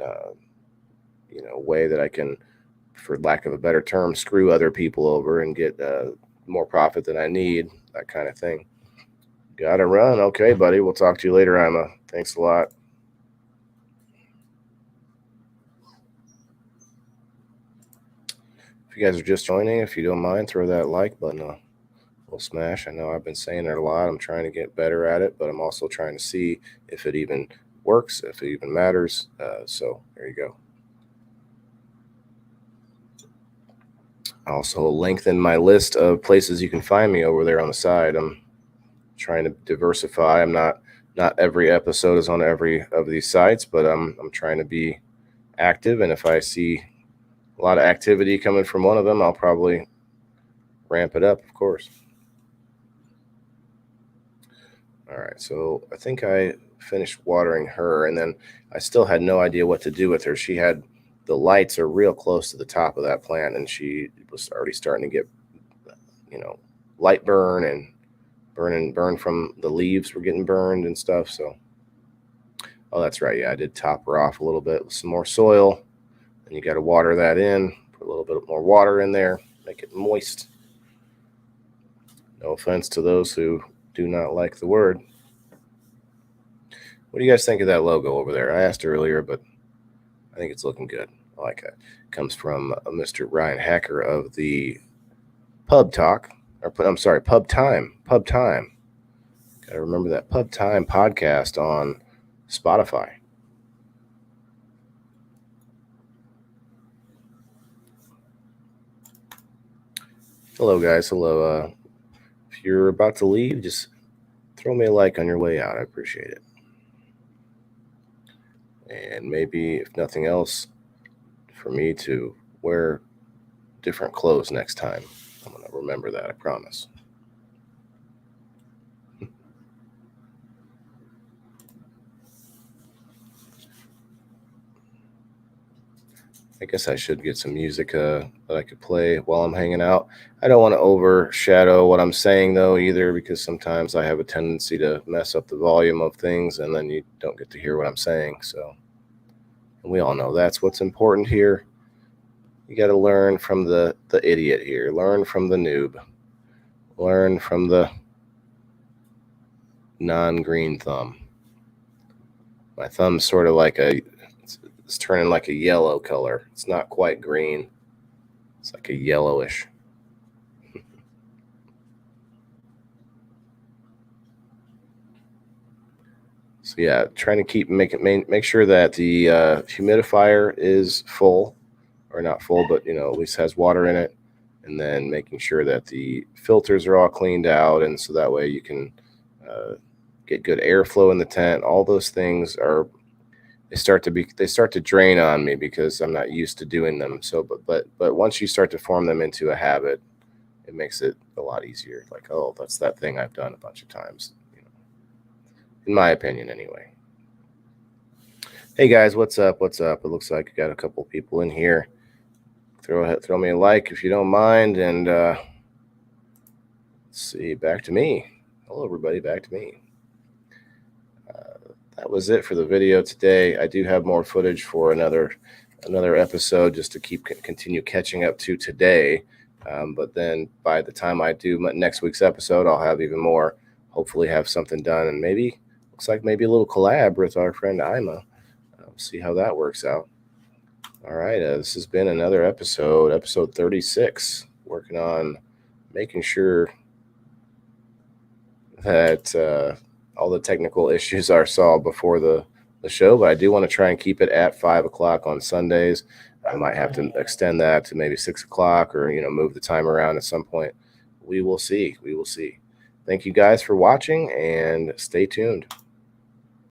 way that I can, for lack of a better term, screw other people over and get more profit than I need, that kind of thing. Gotta run. Okay, buddy. We'll talk to you later, Emma. Thanks a lot. If you guys are just joining, if you don't mind, throw that like button a little smash. I know I've been saying it a lot. I'm trying to get better at it, but I'm also trying to see if it even works, if it even matters. So there you go. I also lengthen my list of places you can find me over there on the side. I'm trying to diversify. I'm not every episode is on every of these sites, but I'm trying to be active, and if I see a lot of activity coming from one of them, I'll probably ramp it up, of course. All right, so I think I finished watering her, and then I still had no idea what to do with her. She had the lights are real close to the top of that plant, and she was already starting to get, light burn and burn from the leaves were getting burned and stuff. So, oh, that's right. Yeah, I did top her off a little bit with some more soil, and you got to water that in. Put a little bit more water in there, make it moist. No offense to those who do not like the word. What do you guys think of that logo over there? I asked earlier, but I think it's looking good. I like it. It comes from Mr. Ryan Hacker of the Pub Talk, or I'm sorry, Pub Time. Got to remember that Pub Time podcast on Spotify. Hello, guys. Hello. If you're about to leave, just throw me a like on your way out. I appreciate it. And maybe, if nothing else, for me to wear different clothes next time. I'm going to remember that, I promise. I guess I should get some music that I could play while I'm hanging out. I don't want to overshadow what I'm saying, though, either, because sometimes I have a tendency to mess up the volume of things, and then you don't get to hear what I'm saying. So, and we all know that's what's important here. You got to learn from the idiot here. Learn from the noob. Learn from the non-green thumb. My thumb's sort of like it's turning like a yellow color. It's not quite green. It's like a yellowish. So yeah, trying to make sure that the humidifier is full, or not full, but at least has water in it, and then making sure that the filters are all cleaned out, and so that way you can get good airflow in the tent. All those things they start to drain on me because I'm not used to doing them. So, but once you start to form them into a habit, it makes it a lot easier. Like, oh, that's that thing I've done a bunch of times. In my opinion, anyway. Hey guys, what's up? What's up? It looks like I got a couple people in here. Throw me a like if you don't mind, and let's see. Back to me. Hello, everybody. Back to me. That was it for the video today. I do have more footage for another episode just to continue catching up to today. But then by the time I do next week's episode, I'll have even more. Hopefully, have something done, and looks like maybe a little collab with our friend Ima. See how that works out. All right, this has been another episode 36. Working on making sure that all the technical issues are solved before the show, but I do want to try and keep it at 5 o'clock on Sundays. I might have to extend that to maybe 6 o'clock, or move the time around at some point. We will see. We will see. Thank you guys for watching, and stay tuned.